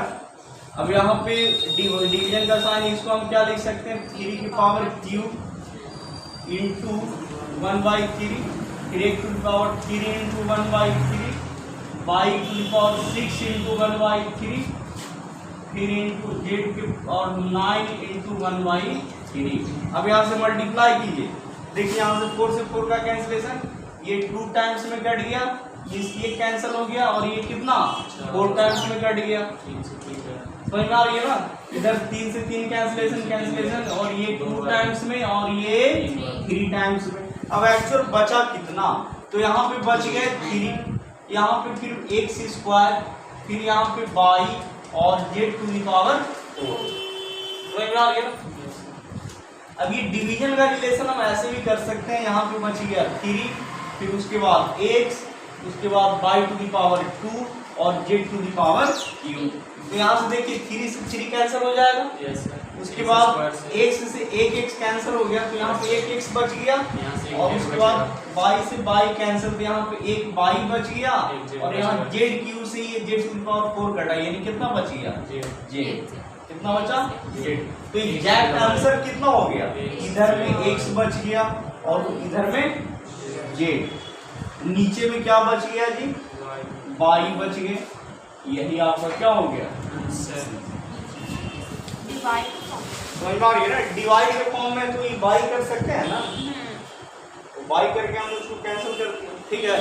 अब यहाँ पे डिवीजन का साइन, इसको हम क्या लिख सकते हैं? 3 की पावर क्यूब इंटू 1/3, फिर x to the power 3 into 1/3, y to the power 6 into 1/3, फिर इंटू z के पावर 9 इंटू 1/3। अब यहाँ से मल्टीप्लाई कीजिए। देखिए यहाँ से 4 से 4 का कैंसिलेशन, ये 2 टाइम्स में कट गया, ये कैंसिल हो गया, और ये कितना? 4 टाइम्स में कट गया। समझ में आ रही है ना? इधर 3 से 3 कैंसिलेशन, और ये 2 टाइम्स में और ये 3 टाइम्स में। अब एक्चुअल बचा कितना? तो यहाँ पे बच गए 3, यहाँ पे फिर x स्क्वायर, फिर यहाँ पे y और z टू द पावर 4। समझ में आ रही है ना? अब ये डिवीजन का रिलेशन हम ऐसे भी कर सकते हैं, यहाँ पे बच गया 3, फिर उसके बाद x, उसके बाद y टू दी पावर 2 और z to the power q। तो यहाँ से देखिए 3 से 3 कैंसिल हो जाएगा, यस सर। उसके बाद x से 1x कैंसिल हो गया, तो यहाँ पे 1x बच गया, और उसके बाद y से y कैंसिल, तो यहाँ पे 1 y बच गया, और यहाँ z q से ये z टू दी पावर 4 कटा, यानी कितना बच गया z, कितना बचा z। तो एग्जैक्ट आंसर कितना हो गया, इधर में x बच गया और इधर में z, नीचे में क्या बच गया जी, y बच गए, यही आपका क्या हो गया डिवाइड समझ में आ रही है ना। डिवाइड के फॉर्म में तो ये y कर सकते हैं ना, तो y करके हम उसको कैंसिल करते हैं, ठीक है।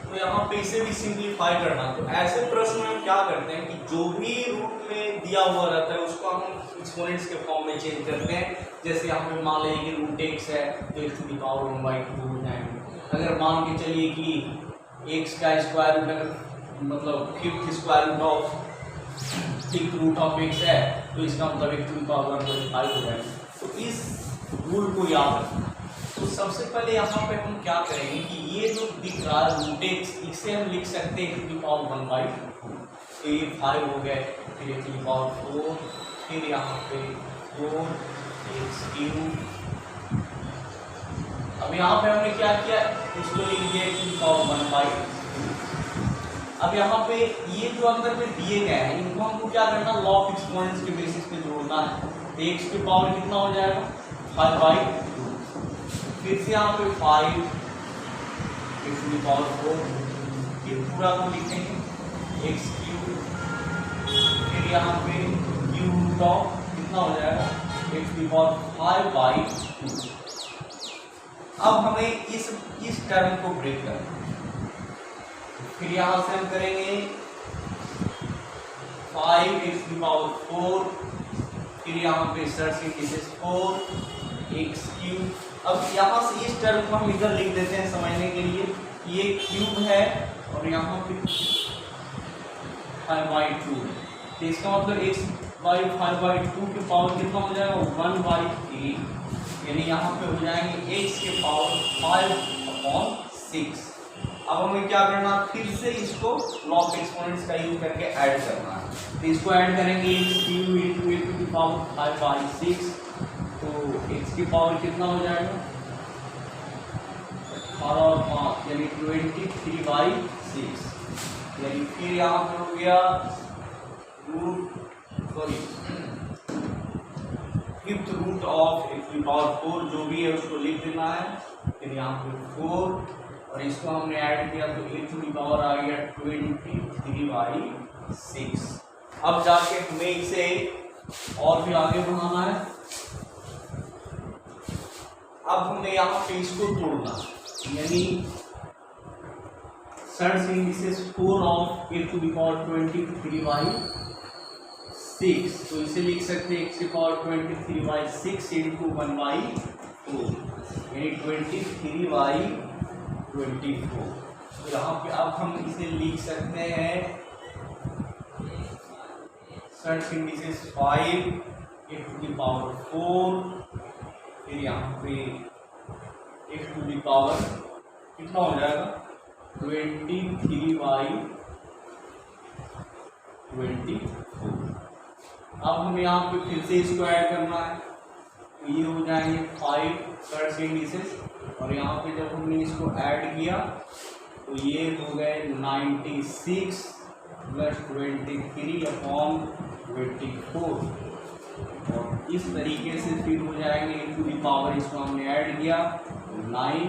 तो यहाँ पे इसे भी सिंपलीफाई करना, तो ऐसे प्रश्न में हम क्या करते हैं कि जो भी रूट में दिया हुआ रहता है उसको हम एक्सपोनेंट्स के फॉर्म में चेंज करते हैं। जैसे यहाँ पे मान लीजिए कि रूट x है तो x टू दी पावर 1/2 हो जाएंगे। अगर मान के चलिए कि x का स्क्वायर रूट अगर मतलब fifth square root of fifth root of x है तो इसका मतलब x टू दी पावर 1/5 हो जाएगा। तो इस रूल को याद रखना। तो सबसे पहले यहाँ पे हम क्या करेंगे कि ये जो दिख रहा है रूट x, इसे हम लिख सकते हैं x टू दी पावर 1/2। तो ये 5 हो गए, फिर x टू दी पावर 4, फिर यहाँ पे 4x³। अब यहाँ पे हमने क्या किया, इसको लिख दिया x टू दी पावर 1/2। अब यहाँ पे ये जो अंदर में दिए गए हैं इनको हमको क्या करना, लॉग एक्सपोनेंट्स के बेसिस पे जोड़ना है। तो x की पावर कितना हो जाएगा 5/2, फिर से यहाँ पे 5 x टू दी पावर 4, फिर पूरा को लिखेंगे x³, फिर यहाँ पे q रूट ऑफ कितना हो जाएगा x टू दी पावर 5/2। अब हमें इस टर्म को ब्रेक करना है, फिर यहाँ से हम करेंगे 5x टू दी पावर 4, फिर यहाँ पे सर्च इंडिसेस 4x³। अब यहाँ से इस टर्म को हम इधर लिख देते हैं समझने के लिए, ये क्यूब है और यहाँ पे 5/2, तो इसका मतलब x/5/2 के पावर कितना हो जाएगा 1/3, यानी यहाँ पे हो जाएंगे x के पावर 5/6। अब हमें क्या करना, फिर से इसको लॉग एक्सपोनेंट्स का यूज करके ऐड करना है। तो इसको ऐड करेंगे x³ into x to the power 5/6, तो x की पावर कितना हो जाएगा 18 और 5 यानी 23/6, यानी फिर यहाँ पे हो गया फिफ्थ रूट ऑफ x की पावर 4 जो भी है उसको लिख देना है, फिर यहाँ पे 4 और इसको हमने ऐड किया तो x टू दी पावर आ गया 23/6। अब जाके हमें इसे और भी आगे बढ़ाना है। अब हमें यहाँ पे इसको तोड़ना, यानी search indices 4 of x to the power 23/6, तो इसे लिख सकते हैं x की पावर 23/6 into 1/4 यानी 23/24। तो यहाँ पे अब हम इसे लिख सकते हैं search indices 5 x to the power 4, फिर यहाँ पे x टू दी पावर कितना हो जाएगा 23/24। अब हमें यहाँ पे फिर से इसको ऐड करना है, तो ये हो जाएंगे 5 सर्च इंडिसेस और यहाँ पे जब हमने इसको ऐड किया तो ये हो गए 96 + 23/24 और इस तरीके से फिर हो जाएंगे x टू दी पावर, इसको हमने ऐड किया 9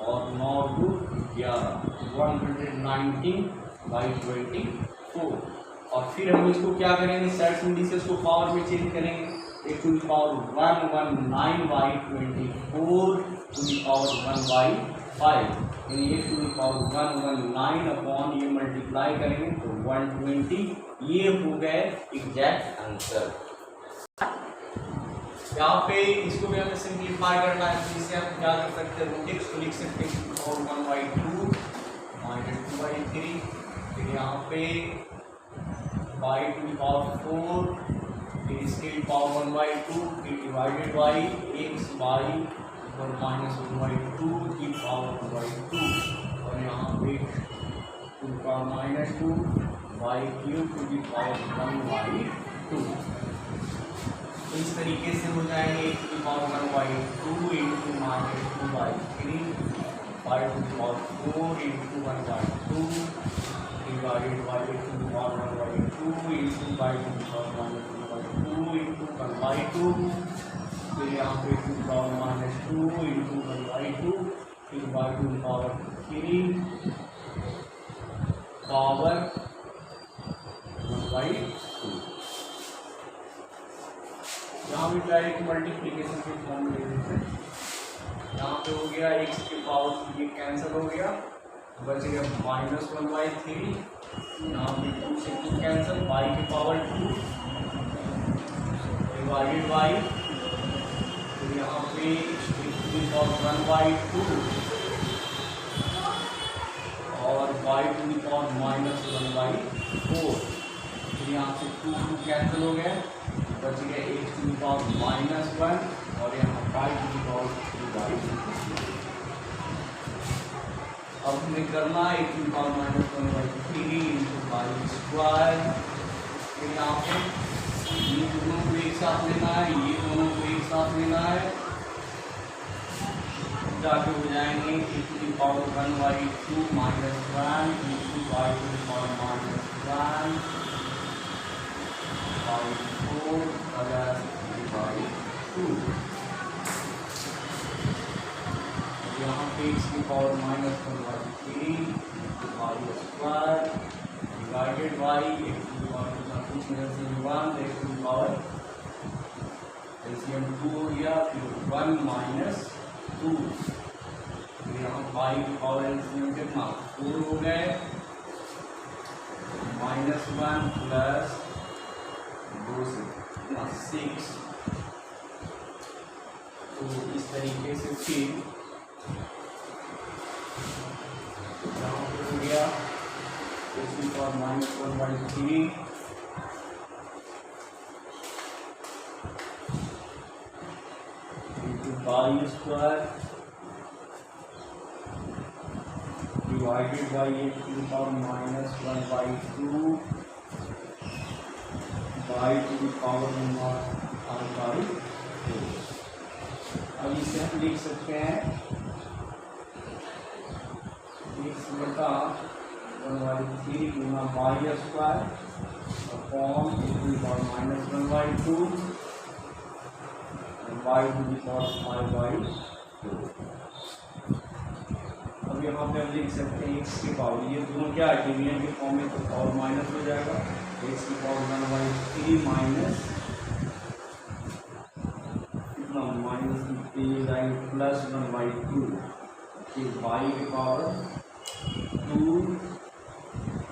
और 9 टू 11 119/24 और फिर हम इसको क्या करेंगे सर्च इंडिसेस को पावर में चेंज करेंगे, x to the power 119/24 to the power 1/5 यानी x to the power 119 upon ये मल्टीप्लाई करेंगे तो 120, ये हो गए एग्जैक्ट आंसर। यहाँ पे इसको भी हमें सिंप्लीफाई करना है, जिससे हम क्या कर सकते हैं रूट x को लिख सकते हैं और 1/2 -2/3, फिर यहाँ पे y टू द पावर 4 इसके power 1/2 divided by x y और माइनस 1/2 की पावर 1/2 और यहाँ पे to the power -2 y cube to the power 1/2। तो इस तरीके से हो जाएंगे x to the power 1/2 into -2/3 y to the power 4 into 1/2 divided by x to the power 1/2 into y to the power -2 into 1/2। फिर यहाँ पे 2 पावर -2 इंटू 1/2 फिर y to the power 3 power 1/2। यहाँ भी डायरेक्ट मल्टीप्लिकेशन के form में ले लेते हैं। यहाँ पे हो गया x के पावर ये कैंसिल हो गया, बच गया -1/3। यहाँ पे 2 से 2 कैंसिल, y के पावर 2 डिवाइडेड बाई फिर यहाँ पे 1/2 और y टू द पावर -1/4। फिर यहाँ से 2 कैंसिल हो गया, बच गया x टू द पावर -1 और यहाँ 5 टू द पावर 2/2। अब हमें करना है x to the power -1/3 into 5²। फिर यहाँ पे ये दोनों को एक साथ लेना है, ये दोनों को एक साथ लेना है, जाके हो जाएंगे x to the power 1/2 -1 into y to the power -1/4 +3/2। यहाँ पे x की power -1/3 divided by x to the power कुछ में से 1 x to the power LCM 2 हो गया, फिर 1 - 2 फिर यहाँ y की पावर एलसीएम कितना 4 हो गए, -1 प्लस 2 से 6। तो इस तरीके से फिर यहाँ पे हो गया इसकी power -1/3 into y² divided by x to the power -1/2 y to the power 1/2। अब इसे हम लिख सकते हैं x बटा 1/3 गुना y² upon x to the power -1/2 y to the power 5/2। अब यहाँ पे हम लिख सकते हैं x की पावर, ये दोनों क्या है डिवीजन के फॉर्म में, तो पावर माइनस हो जाएगा, x की पावर 1/3 माइनस कितना +1/2 फिर y की पावर 2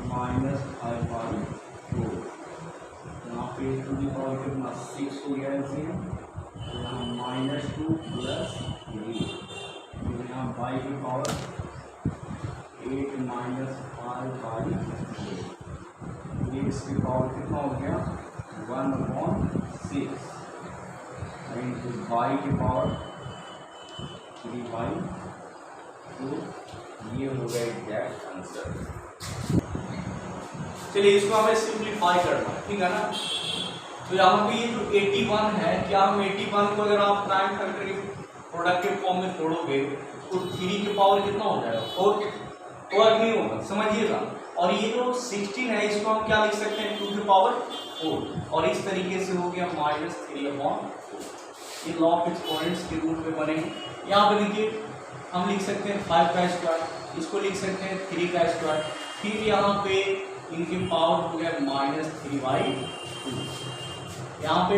-5/4। यहाँ पे टू दी पावर कितना 6 हो गया है, यहाँ -2 प्लस 3 फिर यहाँ y की पावर 8 -5/4। x की पावर कितना हो गया 1/6 इंटू y की पावर 3/2। ये हो गया एग्जैक्ट आंसर। चलिए इसको हमें सिंप्लीफाई करना है, ठीक है ना। तो यहाँ पे ये जो 81 है, क्या हम 81 को अगर आप प्राइम फैक्टर के प्रोडक्ट के फॉर्म में तोड़ोगे तो 3 की पावर कितना हो जाएगा 4 के वर्ग नहीं होगा, समझिएगा। और ये जो 16 है इसको हम क्या लिख सकते हैं 2 की पावर 4 और इस तरीके से हो गया -3/4। ये लॉ ऑफ एक्सपोनेंट्स के रूप में बनेंगे। यहाँ पे देखिए हम लिख सकते हैं 5 का स्क्वायर, इसको लिख सकते हैं 3 का स्क्वायर, फिर यहाँ पे इनकी पावर हो गया -3/2। यहाँ पे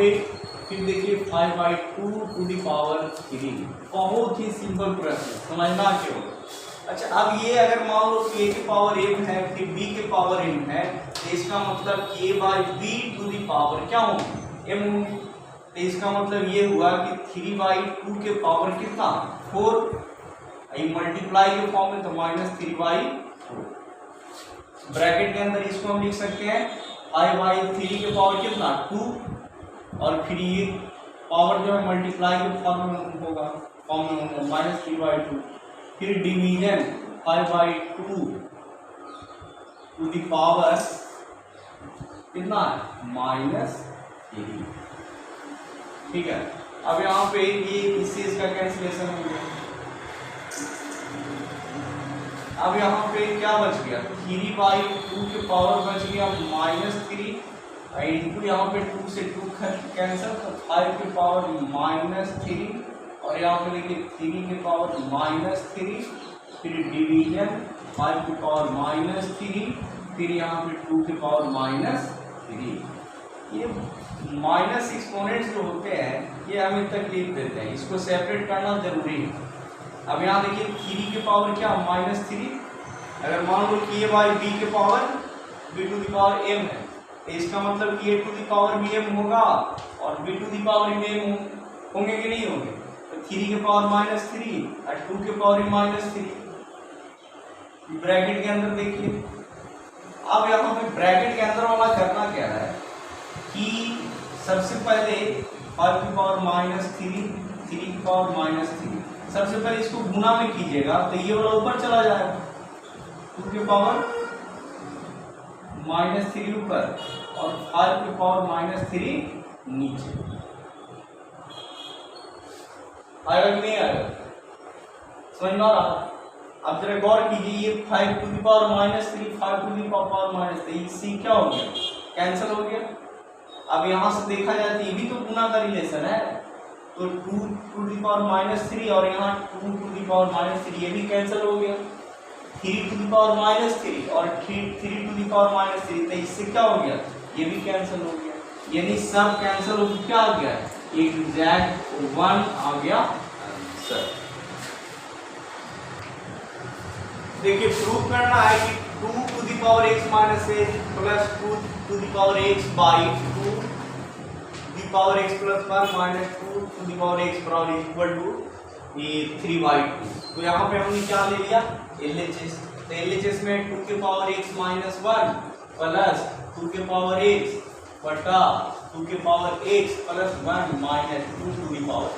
फिर देखिए 5/2 टू दी पावर 3। बहुत ही सिंपल प्रश्न, समझना क्यों। अच्छा अब ये अगर मान लो a की पावर m है फिर b की पावर m है, तो इसका मतलब a/b टू दी पावर क्या होगी m होगी। तो इसका मतलब ये हुआ कि 3/2 के पावर कितना 4, ये मल्टीप्लाई के फॉर्म में तो -3/4। ब्रैकेट के अंदर इसको हम लिख सकते हैं 5/3 के पावर कितना 2, और फिर ये पावर जो है मल्टीप्लाई के फॉर्म में होगा, -3/2, फिर डिवीजन 5/2 टू द पावर कितना है -3। ठीक है, अब यहाँ पे ये इससे इसका कैंसिलेशन हो गया। अब यहाँ पे क्या बच गया 3/2 के पावर बच गया -3, इंटू यहाँ पे 2 से 2 कैंसिल, तो 5 के पावर -3, और यहाँ पे देखिए 3 के पावर -3, फिर डिवीजन 5 के पावर -3, फिर यहाँ पे 2 के पावर -3। ये माइनस एक्सपोनेंट्स जो होते हैं ये हमें तकलीफ देते हैं, इसको सेपरेट करना जरूरी है। अब यहाँ देखिए 3 के पावर क्या -3, अगर मान लो कि ये बाई b के power b to the power m है, तो इसका मतलब कि a to the power bm होगा और b to the power m होंगे कि नहीं होंगे, तो 3 के पावर -3 और 2 के पावर -3 ब्रैकेट के अंदर देखिए। अब यहाँ पे ब्रैकेट के अंदर वाला करना क्या है कि सबसे पहले 5 की पावर -3, 3 की पावर -3, सबसे पहले इसको गुना में कीजिएगा तो ये वाला ऊपर चला जाएगा, 2 की पावर -3 ऊपर और 5 की पावर -3 नीचे। आएगा कि नहीं आएगा, समझ में आ रहा? अब जरा गौर कीजिए, ये 5 to the power -3, 5 to the power -3, इससे क्या हो गया, कैंसिल हो गया। अब यहाँ से देखा जाए तो ये भी तो गुना का रिलेशन है, तो 2 टू द पावर -3 और यहाँ 2 टू द पावर -3 ये भी कैंसिल हो गया, 3 टू द पावर -3 और 3 टू द पावर -3, तो इससे क्या हो गया, ये भी कैंसिल हो गया, यानी सब कैंसिल हो क्या आ गया, एग्जैक्ट 1 आ गया आंसर। देखिए प्रूव करना है कि 2 to the power x -8 plus 2 to the power x by 2 the power x plus 1 minus 2 to the power x बराबर इक्वल टू ये 3/2। तो यहाँ पे हमने क्या ले लिया LHS, तो LHS में 2 के पावर x -1 प्लस 2 के पावर x बटा 2 के power x plus 1 minus 2 to the power.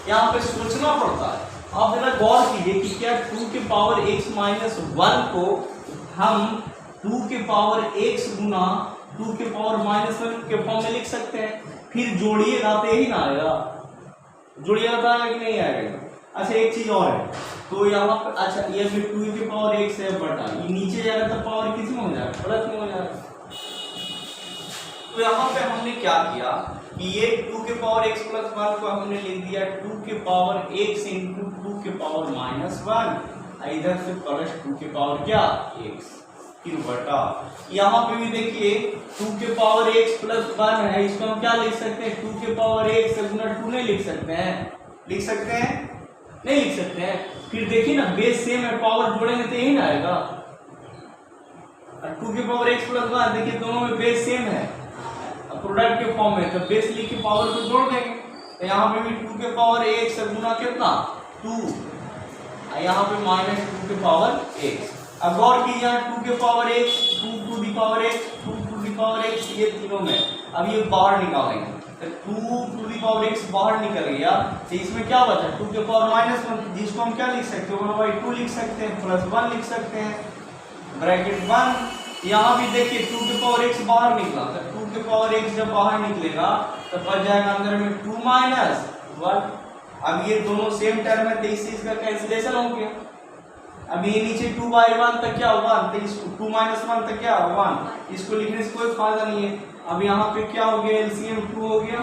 यहाँ पे सोचना पड़ता है, आप जरा गौर कीजिए कि क्या 2 के पावर x -1 को हम 2 के पावर x गुना 2 के पावर -1 के फॉर्म में लिख सकते हैं, फिर जोड़िएगा तो यही ना आएगा, जोड़िएगा तो आएगा कि नहीं आएगा। अच्छा एक चीज और है, तो यहाँ पर अच्छा ये भी 2 के पावर x है बटा ये नीचे जाएगा तो पावर किस में हो जाएगा, प्लस में हो जाएगा। तो यहाँ पे हमने क्या किया कि ये 2 के पावर x प्लस 1 को हमने लिख दिया 2 के पावर x इंटू 2 के पावर -1, इधर से प्लस 2 के पावर क्या x, फिर बटा यहाँ पे भी देखिए 2 के पावर x प्लस 1 है, इसको हम क्या लिख सकते हैं 2 के पावर x से गुना 2 नहीं लिख सकते हैं, लिख सकते हैं नहीं लिख सकते हैं। फिर देखिए ना बेस सेम है, पावर जोड़ेंगे तो यही ना आएगा, 2 के पावर x प्लस 1 देखिए दोनों में बेस सेम है, प्रोडक्ट के फॉर्म में, तो बेस लिख के पावर को जोड़ देंगे, तो यहाँ पे भी 2 के पावर x से गुना कितना 2, यहाँ पे -2 के पावर x। अब गौर कीजिए 2 के power x, 2 to the power x, 2 to the power x, ये तीनों में अब ये बाहर निकालेंगे, तो 2 टू द पावर x बाहर निकल गया, तो इसमें क्या बचा 2 के पावर -1, जिसको हम क्या लिख सकते हैं 1/2 लिख सकते हैं, प्लस 1 लिख सकते हैं, ब्रैकेट 1। यहाँ भी देखिए 2 के पावर x बाहर निकला, तो 2 के पावर x जब बाहर निकलेगा तो बच जाएगा अंदर में 2 - 1। अब ये दोनों सेम टर्म है तो इसका कैंसिलेशन हो गया। अब ये नीचे 2/1 तक क्या होगा, तो इसको 2 - 1 तक क्या 1, इसको लिखने से कोई फायदा नहीं है। अब यहाँ पे क्या हो गया एलसीएम 2 हो गया,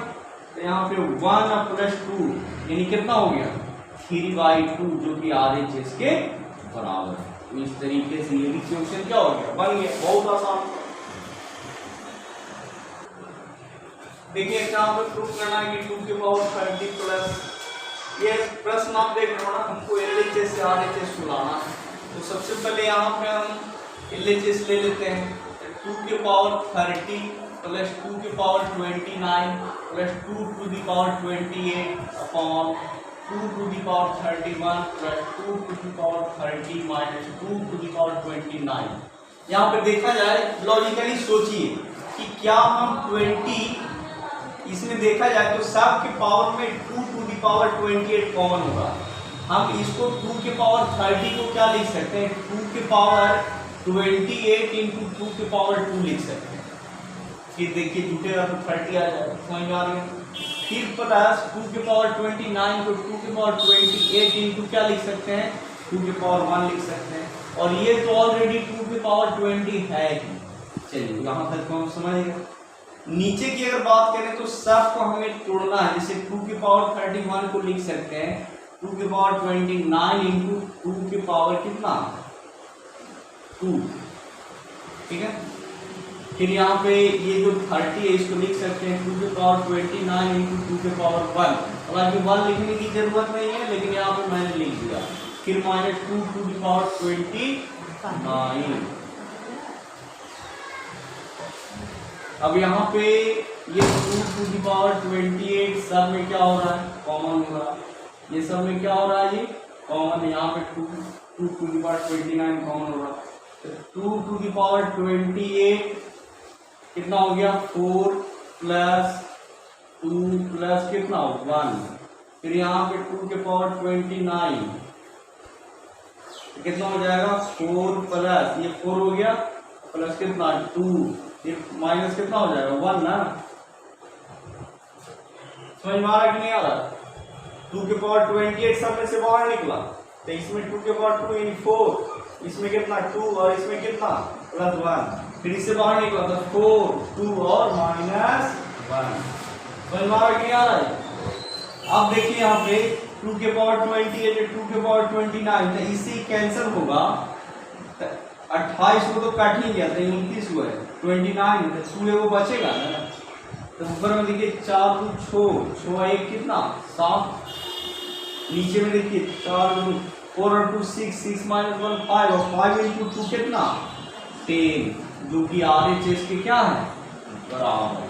तो यहाँ पे 1 प्लस 2 यानी कितना हो गया 3/2 जो कि RHS के बराबर है। तो इस तरीके से ये भी क्वेश्चन क्या हो गया बन गया, बहुत आसान। देखिए यहाँ पे प्रूफ करना है कि 2 के पावर 30 प्लस, ये प्रश्न आप देख रहे हो ना, हमको LHS से RHS को लाना है, तो सबसे पहले यहाँ पे हम LHS ले लेते हैं, 2 के पावर 30 प्लस 2 के power 29 plus 2 to the power 28 upon 2 to the power 31 plus 2 to the power 30 minus 2 to the power 29। यहाँ पे देखा जाए लॉजिकली सोचिए कि क्या हम 20 इसमें देखा जाए तो सब के पावर में 2 टू द पावर 28 कॉमन होगा। हम इसको 2 के पावर 30 को क्या लिख सकते हैं, 2 के पावर 28 इंटू 2 के पावर 2 लिख सकते हैं। फिर देखिए जुटेगा तो 30 आ जाएगा, समझ में आ रही है। फिर प्लस 2 के पावर 29 को 2 के पावर 28 इंटू क्या लिख सकते हैं, 2 के पावर 1 लिख सकते हैं। और ये तो ऑलरेडी 2 के पावर 20 है ही। चलिए यहाँ तक तो हम समझ गए। नीचे की अगर बात करें तो सब को हमें तोड़ना है। जैसे 2 के पावर 31 को लिख सकते हैं 2 के पावर 29 इंटू 2 के पावर कितना 2, ठीक है। फिर यहाँ पे ये जो 30 है इसको लिख सकते हैं 2 के पावर 29 इंटू 2 के पावर 1। हालांकि 1 लिखने की जरूरत नहीं है, लेकिन यहाँ पे मैंने लिख दिया। फिर माइनस 2 टू द पावर 29। अब यहाँ पे ये 2 टू द पावर 28 सब में क्या हो रहा है, कॉमन हो रहा है। ये सब में क्या हो रहा है, ये कॉमन। यहाँ पे 2 टू द पावर 29 कॉमन हो रहा है। तो 2 टू द पावर 28 कितना हो गया 4 प्लस 2 प्लस कितना 1। फिर यहाँ पे 2 के पावर 29 कितना हो जाएगा 4 प्लस ये 4 हो गया प्लस कितना 2, ये माइनस कितना हो जाएगा 1 ना। समझ में आ रहा कि नहीं आ रहा। 2 के पावर 28 सब में से बाहर निकला तो इसमें 2 के पावर 2 इन 4, इसमें कितना 2 और इसमें कितना प्लस 1। फिर इससे बाहर निकला तो 4 2 और माइनस 1। समझ में आ रहा कि नहीं आ रहा है। अब देखिए यहाँ पे 2 के पावर 28 2 के पावर 29 तो इससे कैंसिल होगा। 28 को तो काट ही गया था, 29 हुआ है 29 तो 2 वो बचेगा ना। तो ऊपर में देखिए 4 2 6 1 कितना 7। नीचे में देखिए 4 2 4 और 2 6 6 माइनस 1 5 और 5 इंटू 2 कितना 10, जो कि RHS के क्या है बराबर।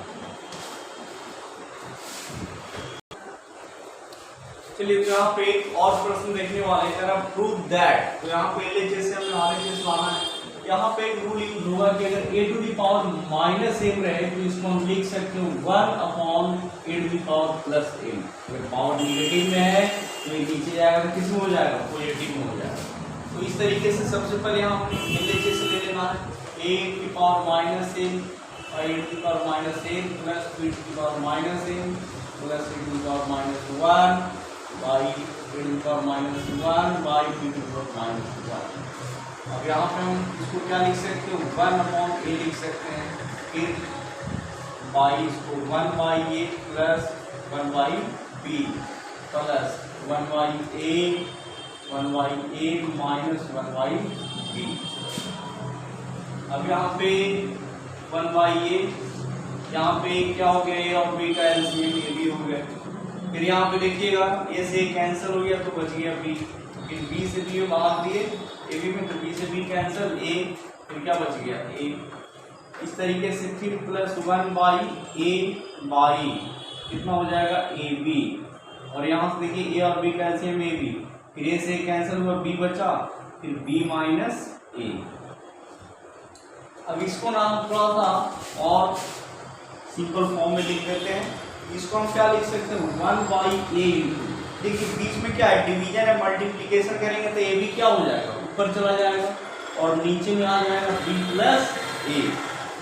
चलिए तो यहाँ पे एक और प्रश्न देखने वाले हैं, प्रूव दैट। तो यहाँ पे LHS से हमें RHS लाना है। यहाँ पे एक रूल यूज होगा कि अगर a to the power minus m रहे तो इसको हम लिख सकते हैं 1 upon a to the power plus m। अगर पावर निगेटिव में है तो ये नीचे जाएगा तो किस में हो जाएगा पॉजिटिव में हो जाएगा। तो इस तरीके से सबसे पहले हम LHS ले लेना है a की पावर माइनस m और a to the power minus m plus b to the power minus m plus a to the power minus 1 by a to the power minus 1 by b to the power minus 1। अब यहाँ पे हम इसको क्या लिख सकते हैं 1 upon a लिख सकते हैं। फिर बाई इसको 1 by a plus 1 by b plus 1 by a minus 1 by b। अब यहाँ पे 1 बाई a, यहाँ पे क्या हो गया a और b का एलसीएम a भी हो गया। फिर यहाँ पे देखिएगा a से a कैंसिल हो गया तो बच गया b। फिर b से b बाहर दिए a b में तो b से b कैंसिल a, फिर क्या बच गया a। इस तरीके से फिर प्लस 1 बाई a बाई कितना हो जाएगा ए बी। और यहाँ से देखिए a और b कैंसिल ए बी, फिर a से कैंसिल हुआ b बचा, फिर b माइनस a। अब इसको ना हम थोड़ा सा और सिंपल फॉर्म में लिख देते हैं। इसको हम क्या लिख सकते हैं 1 बाई a इंटू, देखिए बीच में क्या है डिवीजन है, मल्टीप्लिकेशन करेंगे तो ए बी क्या हो जाएगा ऊपर चला जाएगा और नीचे में आ जाएगा b प्लस a।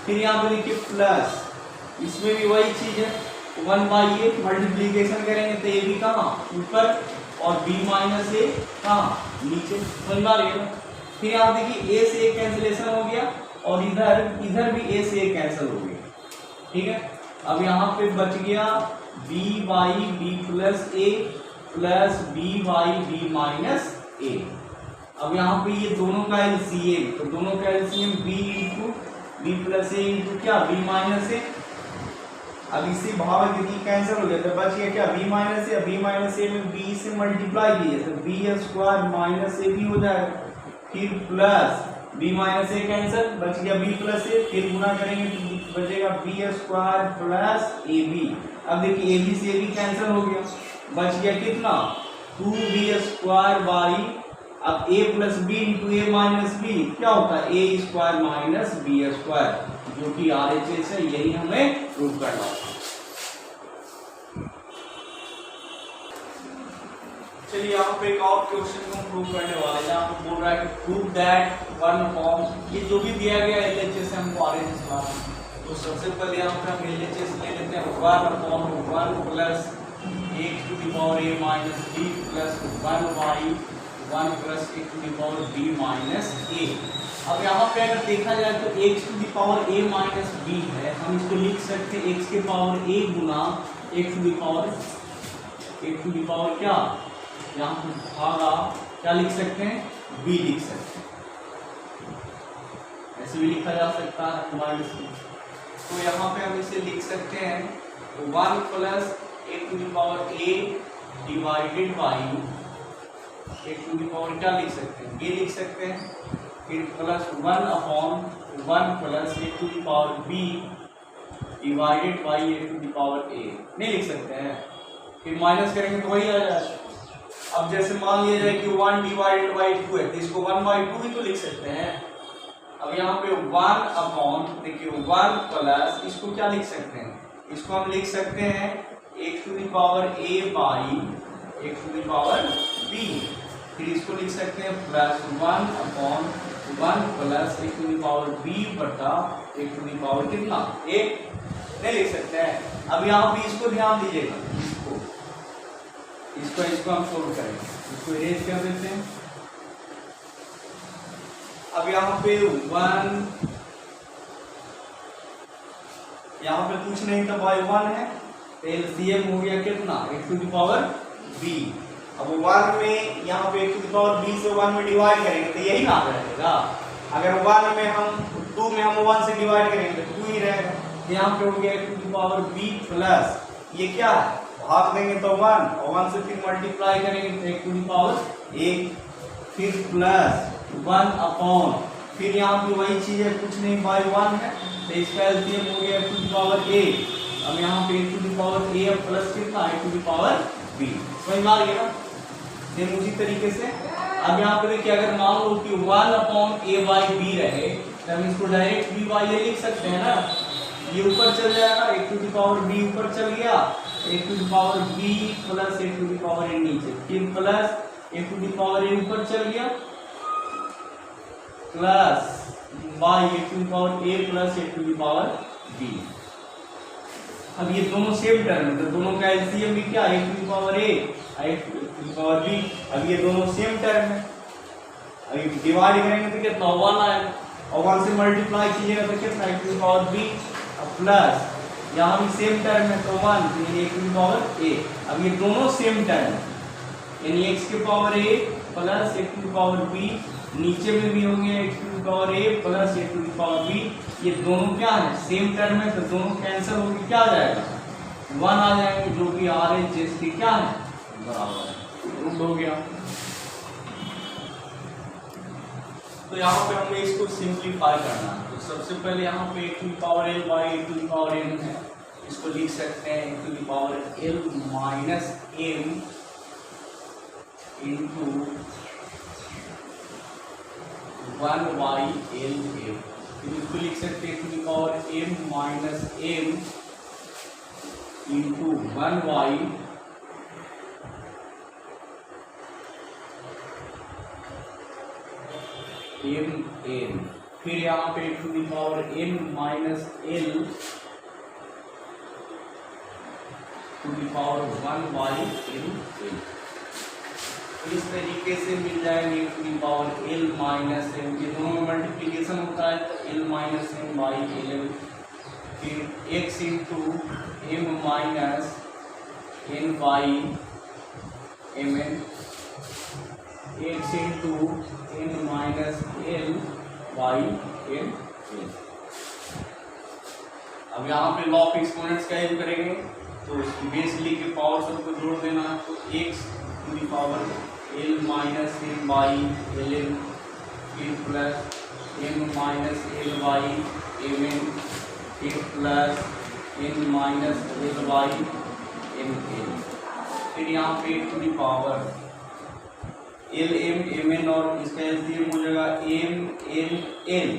फिर यहाँ पे देखिए प्लस, इसमें भी वही चीज है 1 बाई ए, मल्टीप्लिकेशन करेंगे तो ए बी कहाँ ऊपर और b माइनस a कहाँ नीचे। समझ में आ रही है ना। फिर यहाँ देखिए a से a कैंसिलेशन हो गया और इधर भी a से a कैंसिल हो गया, ठीक है। अब यहाँ पे बच गया b by b plus a plus b by b minus a। अब यहाँ पे ये दोनों का एलसीएम, तो दोनों का LCM b into b plus a into क्या b माइनस a। अब इसी भाव क्योंकि कैंसिल हो गया तो बच गया क्या b minus a। b minus a में b से मल्टीप्लाई कीजिए तो b स्क्वायर माइनस a भी हो जाएगा। फिर plus b minus a cancel, बच गया b प्लस a। फिर गुना करेंगे तो बचेगा b स्क्वायर प्लस ab। अब देखिए ab से ab कैंसिल हो गया, बच गया कितना 2b स्क्वायर बाई अब a plus B into A minus B क्या होता है, A square minus B square, जो कि RHS है, यही हमें प्रूव करना है। चलिए यहाँ पे एक और क्वेश्चन को प्रूव करने वाले हैं। यहाँ पे बोल रहा है कि प्रूव दैट 1 ये जो भी दिया गया LHS है हमको RHS लाना है। तो सबसे पहले यहाँ पे हम LHS ले लेते हैं 1/1 plus x to the power a minus b plus 1y 1 plus x to the power b minus a। अब यहाँ पे अगर देखा जाए तो x to the power a minus b है, हम इसको लिख सकते हैं x के पावर a गुना x टू द पावर क्या, यहाँ पे भागा क्या लिख सकते हैं, b लिख सकते हैं, ऐसे भी लिखा जा सकता है माइनस b। तो यहाँ पे हम इसे लिख सकते हैं 1 plus x to the power a divided by x to the power क्या लिख सकते हैं, b लिख सकते हैं, फिर plus 1/1 plus x to the power b divided by x to the power a नहीं लिख सकते हैं, फिर माइनस करेंगे तो वही आ जाएगा। अब जैसे मान लिया जाए कि 1 डिवाइडेड बाई 2 है तो इसको 1/2 ही तो लिख सकते हैं। अब यहाँ पे 1/, देखिए 1 प्लस इसको क्या लिख सकते हैं, इसको हम लिख सकते हैं x to the power a by x to the power b, फिर इसको लिख सकते हैं plus 1/1 plus x to the power b बटा x टू द पावर कितना a नहीं लिख सकते हैं। अब यहाँ पे इसको ध्यान दीजिएगा, इसको हम सोल्व करेंगे, इसको इरेज कर देते हैं। अब यहाँ पे 1 यहाँ पे कुछ नहीं था, बाई 1 है तो LCM हो गया कितना x to the power b। अब 1 में यहाँ पे x to the power b से 1 में डिवाइड करेंगे तो यही ना रहेगा, अगर 1 में हम 2 में हम 1 से डिवाइड करेंगे तो 2 ही रहेगा। यहाँ पे हो गया x to the power b प्लस ये क्या है, भाग देंगे तो 1 और 1 से फिर मल्टीप्लाई करेंगे तो x to the power a, फिर प्लस 1/, फिर यहाँ पे वही चीज है, कुछ नहीं बाई 1 है तो इसका एलसीएम हो गया x to the power a। अब यहाँ पे x to the power a प्लस कितना x to the power b, समझ में आ गया ना। सेम उसी तरीके से अब यहाँ पे देखिए अगर मान लो कि 1/a/b रहे तो हम इसको डायरेक्ट b बाई a लिख सकते हैं ना, ये ऊपर चल जाएगा, x to the power b ऊपर चल गया, x to the power b प्लस x to the power a नीचे, फिर plus x to the power a ऊपर चल गया plus by x to the power a प्लस x to the power b। अब ये दोनों सेम टर्म है तो दोनों का एलसीएम भी क्या x to the power a x to the power b। अब ये दोनों सेम टर्म है, अभी डिवाइड करेंगे तो कितना 1 आएगा और 1 से मल्टीप्लाई कीजिएगा तो कितना x to the power b प्लस यहाँ भी सेम टर्म है तो 1 यानी x to the power a। अब ये दोनों सेम टर्म है यानी x के पावर a प्लस x to the power b, नीचे में भी होंगे x to the power a प्लस x to the power b, ये दोनों क्या है सेम टर्म है तो दोनों कैंसिल होकर क्या आ जाएगा 1 आ जाएंगे, जो कि RHS के क्या है बराबर है, प्रूव हो गया। तो यहाँ पे हमें इसको सिंप्लीफाई करना है, तो सबसे पहले यहाँ पे x to the power l by x to the power m है, इसको लिख सकते हैं x to the power l minus m into 1/l, फिर इसको लिख सकते हैं x to the power m minus m into 1/m, फिर यहाँ पे x to the power m minus l to the power 1/l। इस तरीके से मिल जाएंगे x to the power l minus m, ये दोनों में मल्टीप्लिकेशन होता है तो l minus m by l, फिर x into m minus n by mn, x into n minus l by n। अब यहाँ पे लॉ ऑफ एक्सपोनेंट्स का यूज करेंगे तो बेसिकली के पावर सबको जोड़ देना है तो x to the power l minus m by ln, फिर plus m minus l by mn, फिर plus n minus l by mn, फिर यहाँ पे x to the power L M M N और इसका एलसीएम हो जाएगा एम एन एल।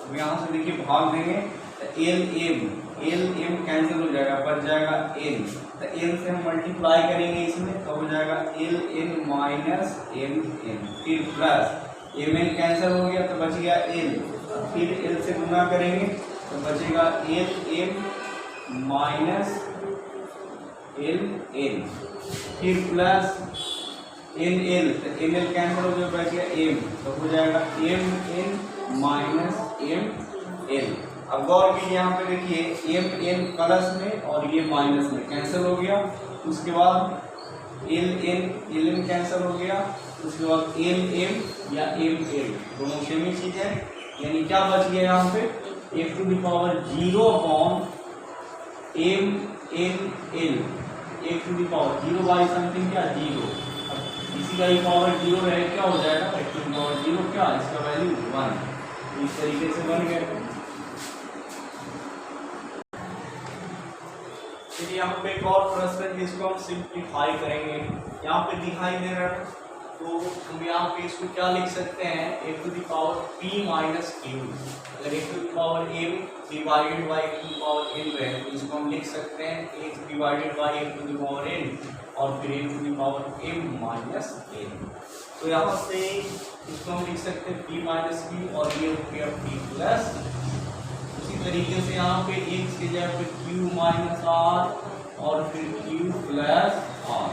अब यहाँ से देखिए भाग देंगे तो एल एम कैंसिल हो जाएगा, बच जाएगा एन, तो एन से हम मल्टीप्लाई करेंगे इसमें तो हो जाएगा L N minus M N, फिर प्लस एम एन कैंसिल हो गया तो बच गया एल, फिर एल से गुना करेंगे तो बचेगा L M minus L N, फिर प्लस एन एल, तो एन एल कैंसिल हो गया बच गया एम, तो हो जाएगा M N minus M L. अब गौर कीजिए यहाँ पे देखिए एम एन प्लस में और ये माइनस में कैंसिल हो गया, उसके बाद एल एन कैंसिल हो गया, उसके बाद एल एम या एम एल दोनों सेम ही चीज है, यानी क्या बच गया यहाँ पे एक to the power 0 upon M N L, एक to the power 0 by something क्या 0, इसी का ही पावर 0 रहे क्या हो जाएगा एक टू द पावर 0 क्या इसका वैल्यू 1, इस तरीके से बन गया। फिर यहाँ पे एक और प्रश्न है जिसको हम सिंप्लीफाई करेंगे, यहाँ पे दिखाई दे रहा है तो हम यहाँ पे इसको क्या लिख सकते हैं एक to the power p minus Q, अगर एक to the power m divided by एक टू द पावर n रहे तो इसको हम लिख सकते हैं h डिवाइडेड बाई एक टू द पावर n और फिर एक to the power m minus n, तो यहाँ से इसको हम लिख सकते हैं p माइनस q और ये हो गया p प्लस, उसी तरीके से यहाँ पे x की जगह पे q माइनस r और फिर q प्लस r,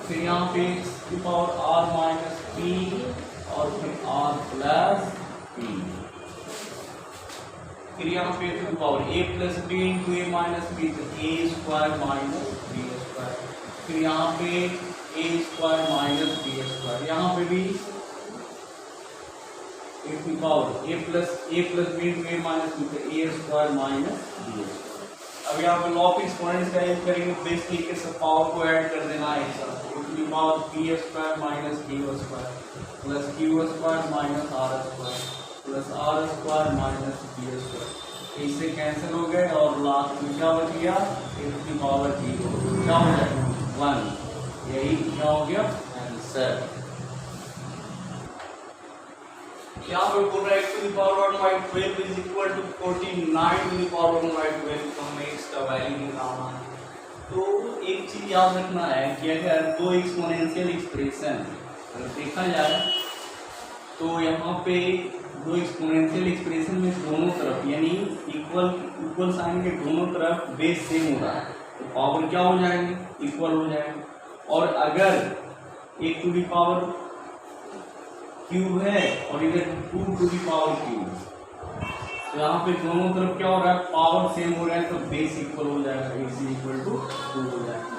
फिर यहाँ पे x की पावर r माइनस p और फिर r प्लस p, फिर यहाँ पे to power a plus b into a minus b तो a square minus b square, फिर यहाँ पे a square minus b square, यहाँ पे भी एक की power a plus b into a minus b तो a स्क्वायर माइनस b। अब यहाँ पे लॉ ऑफ एक्सपोनेंट्स का यूज करेंगे, बेस तरीके से पावर को ऐड कर देना है, की power p square minus q square plus q square minus r square plus r square minus b square, इससे कैंसिल हो गए और लास्ट में क्या बच गया एक की पावर 0 क्या हो जाएगा 1, यही क्या हो गया आंसर। यहाँ पे बोल रहा है to the power 1 by 12 is equal to 49 to the power 1 by 12, तो हमें इसका वैल्यू निकालना है। तो एक चीज याद रखना है कि अगर दो एक्सपोनेंशियल एक्सप्रेशन अगर देखा जाए तो यहाँ पे दो एक्सपोनेंशियल एक्सप्रेशन में दोनों तरफ यानी इक्वल साइन के दोनों तरफ बेस सेम हो रहा है तो पावर क्या हो जाएंगे इक्वल हो जाएंगे, और अगर एक टू दी पावर क्यूब है और इधर 2 टू दी पावर क्यूब, तो यहाँ पे दोनों तरफ क्या हो रहा है पावर सेम हो रहा है तो बेस इक्वल हो जाएगा, बेस इक्वल टू 2 हो जाएगा।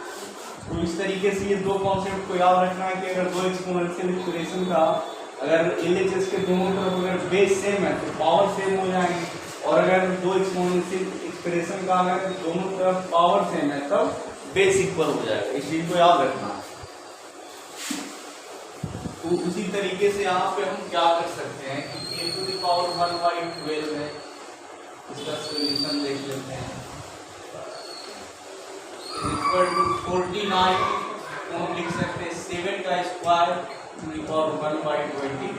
तो इस तरीके से ये दो कॉन्सेप्ट को याद रखना है कि अगर दो एक्सपोनेंशियल एक्सप्रेशन का अगर एलएचएस के दोनों तरफ अगर बेस सेम है तो पावर सेम हो जाएंगे, और अगर दो एक्सपोनेंशियल एक्सप्रेशन का अगर दोनों तरफ पावर सेम है तब बेस इक्वल हो जाएगा, इस चीज को याद रखना है। तो उसी तरीके से यहाँ पे हम क्या कर सकते हैं कि a टू द पावर 1/12 है, इसका सॉल्यूशन देख लेते हैं इक्वल टू 49 को हम लिख सकते हैं 7 का स्क्वायर टू द पावर 1/24,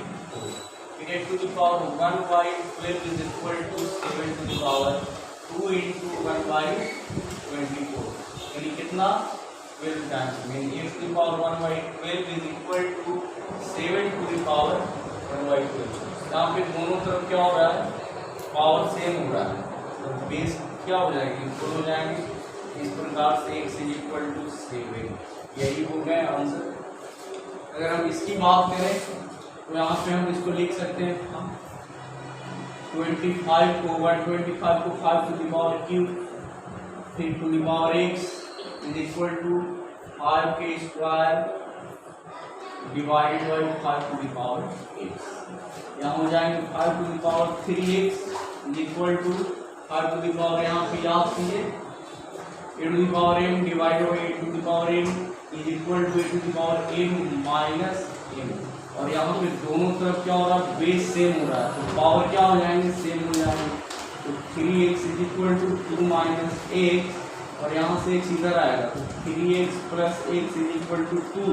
फिर a to the power 1/12 is equal to 7 to the power 2 into 1/24, यानी कितना 12 times, mean a to the power 1/12 is equal to 7 to the power 1/12। यहाँ पे दोनों तरफ क्या हो रहा है पावर सेम हो रहा है तो बेस क्या हो जाएगी इक्वल हो जाएंगे, इस प्रकार से x इज इक्वल टू 7, यही हो गया आंसर। अगर हम इसकी बात करें तो यहाँ पे हम इसको लिख सकते हैं 25 को 125 को 5 टू द पावर क्यूब फिर to the power x is equal to 5 के square divided by 5 to the power x, यहाँ हो जाएंगे 5 to the power 3x is equal to 5 to the power यहाँ पे याद कीजिए a to the power m divided by a to the power m is equal to a to the power m minus m, और यहाँ पे दोनों तरफ क्या हो रहा है बेस सेम हो रहा है तो पावर क्या हो जाएंगे सेम हो जाएंगे, तो 3x is equal to 2 minus x और यहाँ से x इधर आएगा तो 3x plus x is equal to 2,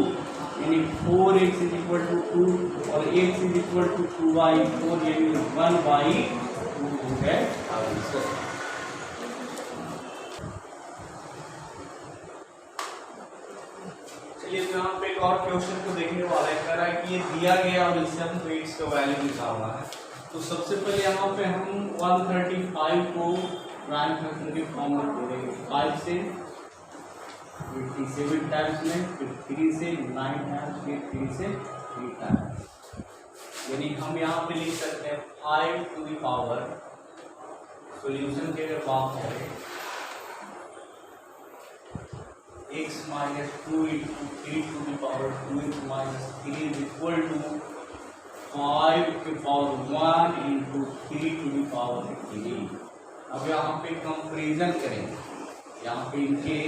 यानी 4x इज इक्वल टू 2 और x इज इक्वल टू 2/4 यानी 1/2 हो गया आंसर। चलिए तो यहाँ पे एक और क्वेश्चन को देखने वाला है, कह रहा है कि ये दिया गया और इससे हमको x का वैल्यू निकालना है। तो सबसे पहले यहाँ पे हम 135 को प्राइम फैक्टर के फॉर्म में जोड़ेंगे, 5 से 87 टाइम्स में, फिर 3 से 9 टाइम्स, फिर 3 से 3 टाइम्स, यानी हम यहाँ पे लिख सकते हैं 5 टू द पावर, सॉल्यूशन की अगर बात करें x minus 2 into 3 to the power 2x minus 3 is equal to 5 के power 1 into 3 to the power 3। अब यहाँ पे कंपेरिजन करेंगे, यहाँ पे इनके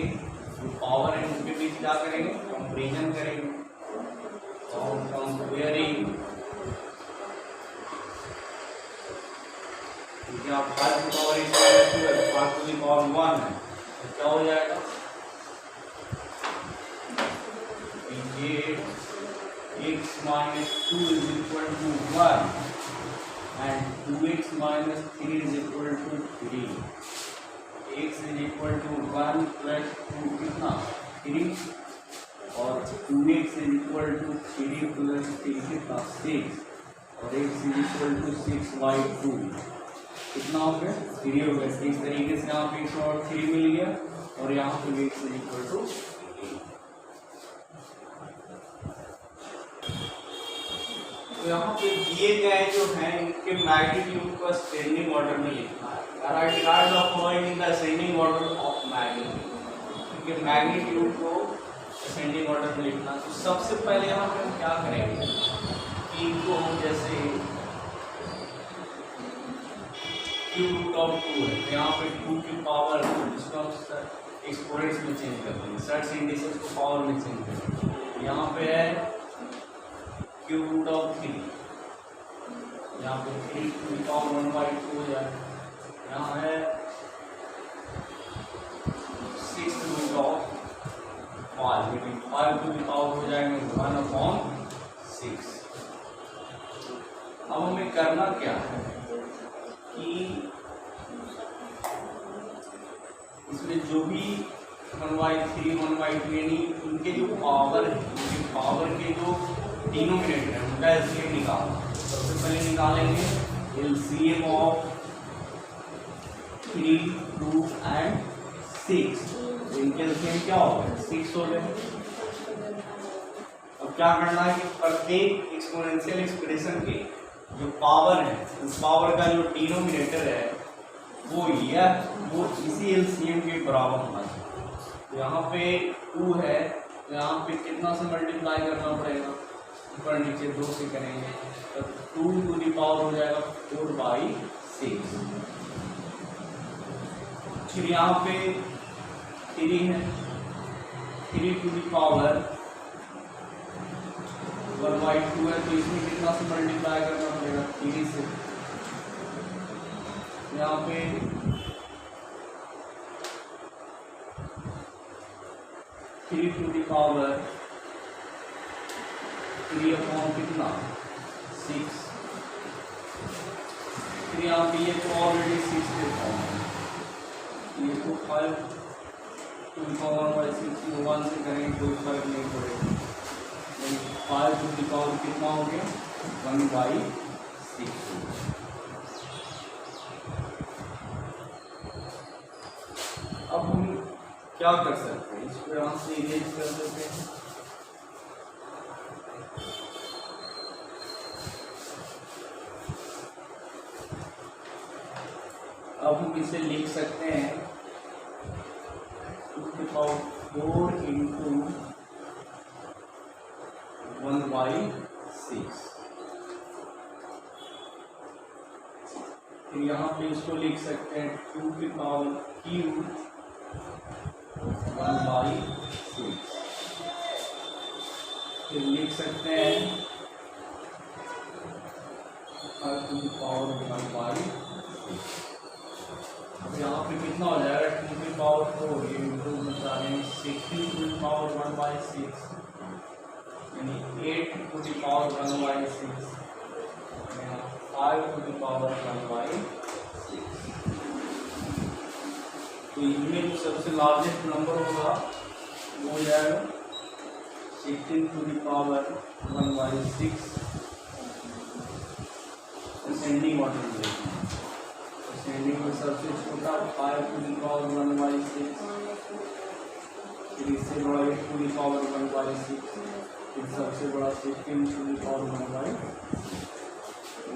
जो पावर है उनके बीच क्या करेंगे, कंपेरिजन करेंगे। और कंपेयरिंग आप 5 की पावर 5 टू द पावर 1 है तो क्या हो जाएगा, ये x minus 2 is equal to 1 and 2x minus 3 is equal to 3, x is equal to 1 plus 2 कितना 3 और 2x is equal to 3 plus 3 कितना 6 और x इज इक्वल टू 6/2 कितना हो गया 3 हो गया। इस तरीके से यहाँ पे x और 3 मिल गया और यहाँ पे x इज इक्वल टू 8। तो यहाँ पे दिए गए जो हैं इनके मैग्नीट्यूड को असेंडिंग ऑर्डर में लिखना है। Right the following in the ascending order of magnitude, इनके मैग्नीट्यूड को असेंडिंग ऑर्डर में लिखना। तो सबसे पहले यहाँ पे हम क्या करेंगे कि इनको हम जैसे क्यूब रूट ऑफ 2 है तो यहाँ पे 2 की पावर जिसको हम एक्सपोनेंट्स में चेंज करते हैं, सर्च इंडिसेस को पावर में चेंज करते हैं। यहाँ पे है क्यूब रूट ऑफ 3, यहाँ पे 3 टू द पावर 1/2 हो जाए, यहाँ है 6 root of 5 to the power हो जाएंगे 1/6। अब हमें करना क्या है कि इसमें जो भी 1/3 1/2 यानी उनके जो पावर है, उनके पावर के जो डिनोमिनेटर है उनका एलसीएम निकालना। सबसे पहले निकालेंगे एलसीएम ऑफ 3, 2 एंड 6, इनके एलसीएम क्या होगा 6 हो गए। अब क्या करना है कि प्रत्येक एक्सपोनेंशियल एक्सप्रेशन के जो पावर है उस पावर का जो डिनोमिनेटर है वो इसी एलसीएम के बराबर होना चाहिए। तो यहाँ पे 2 है तो यहाँ पे कितना से मल्टीप्लाई करना पड़ेगा, ऊपर नीचे 2 से करेंगे तो 2 टू द पावर हो जाएगा 4/6। फिर यहाँ पे 3 है, 3 टू द पावर 1/2 है तो इसमें कितना से मल्टीप्लाई करना पड़ेगा 3 से। यहाँ पे 3 टू द पावर 3 अपॉन कितना 6, फिर यहाँ पे ये तो ऑलरेडी 6 के फॉर्म है, ये तो 5 टू द पावर 1/6 1 से करेंगे कोई फर्क नहीं पड़ेगा, 5 टू द पावर कितना हो गया 1/6। अब हम क्या कर सकते हैं, इसको यहाँ से इरेज कर देते हैं। अब हम इसे लिख सकते हैं 4 इंटू 1/6। फिर यहाँ पे इसको लिख सकते हैं 2 की पावर क्यूब 1/6। फिर लिख सकते हैं 5 टू द पावर 1/6। अब यहाँ पे कितना हो जाएगा 2 की पावर 4 ये इंप्रूव बता रहे हैं 16 टू द पावर 1/6 यानी 8 to the power 1/6 5 to the power 1/6। तो इनमें जो सबसे लार्जेस्ट नंबर होगा वो हो जाएगा 16 to the power 1/6 ascending order में। असेंडिंग में सबसे छोटा 5 टू द पावर 1/6, फिर इससे बड़ा 8 टू द पावर 1/6, फिर सबसे बड़ा 16 टू द पावर 1/6।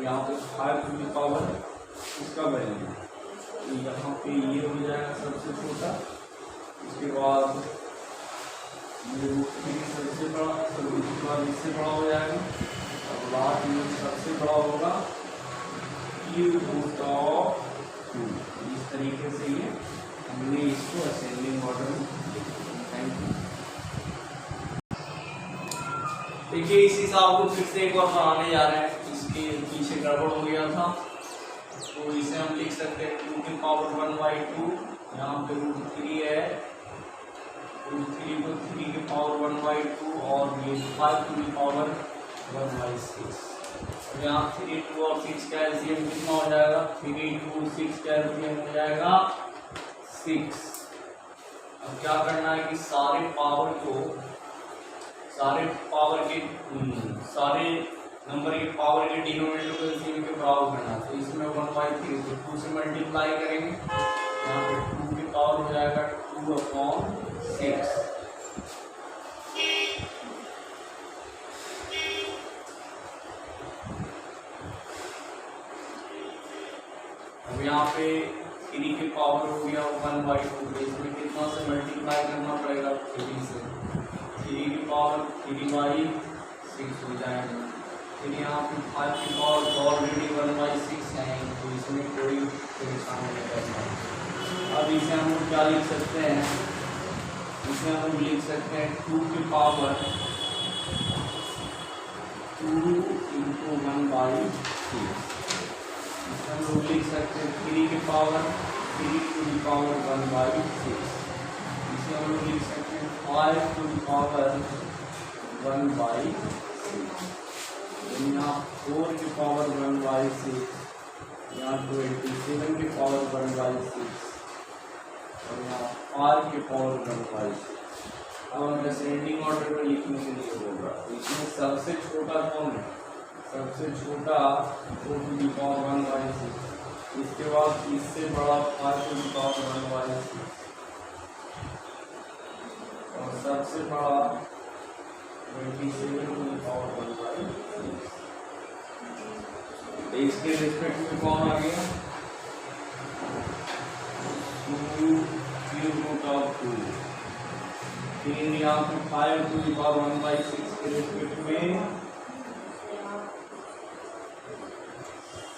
यहाँ पे 5 टू द पावर इसका वैल्यू, तो यहाँ पे ये हो जाएगा सबसे छोटा, उसके बाद ये सबसे बड़ा, फिर उसके बाद इससे बड़ा हो जाएगा और लास्ट में सबसे बड़ा होगा क्यूब रूट ऑफ 2। इस तरीके से ये हमने इसको असेंडिंग ऑर्डर में लिखा। Thank you. देखिए इस हिसाब को फिर से एक बार बनाने जा रहे हैं, इसके पीछे गड़बड़ हो गया था, तो इसे हम लिख सकते हैं 2 की पावर 1/2, यहाँ पे √3 है, √3 को 3 की पावर 1/2 और ये 5 टू द पावर 1/6। यहाँ 3, 2 और 6 का एलसीएम कितना हो जाएगा? 3, 2, 6 का एलसीएम हो जाएगा 6। अब क्या करना है कि सारे पावर नंबर के पावर के डिनोमिनेटर को एलसीएम के बराबर करना है। तो इसमें 1/3 तो 2 से मल्टीप्लाई करेंगे, यहाँ पे 2 की पावर हो जाएगा 2/6। अब यहाँ पे 3 की पावर हो गया 1/2, इसमें कितना से मल्टीप्लाई करना पड़ेगा? 3 से। 3 की पावर 3/6 हो जाएगा। फिर यहाँ पे 5 की पावर ऑलरेडी 1/6 है, तो इसमें कोई परेशानी नहीं करना। अब इसे हम लोग क्या लिख सकते हैं? इसे हम लोग लिख सकते हैं 2 की पावर 2 इंटू 1/6। हम लोग लिख सकते हैं 3 की पावर 3 टू द पावर 1/6। इसे हम लोग लिख सकते हैं 5 टू द पावर 1/6। यहाँ 4 की पावर 1/6, यहाँ 27 की पावर 1/6 और यहाँ 5 की पावर 1/6। अब हम असेंडिंग ऑर्डर में लिखने के लिए होगा, तो इसमें सबसे छोटा कौन है? सबसे छोटा 4 टू द पावर 1/6, इसके बाद इससे बड़ा 5 टू द पावर 1/6 और सबसे बड़ा 27 टू द पावर 1/6। तो इसके रिस्पेक्ट में कौन आ गया? 2 क्यूब रूट ऑफ 2। फिर यहाँ पे 5 टू द पावर 1/6 के रिस्पेक्ट में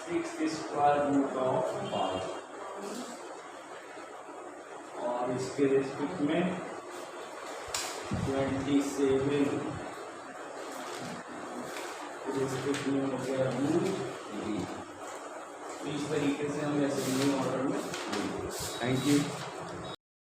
6 स्क्वायर रूट ऑफ 5 और इसके रिस्पेक्ट में 27 रिस्पेक्ट में हो गया √3। इस तरीके से हम असेंडिंग ऑर्डर में। Thank you.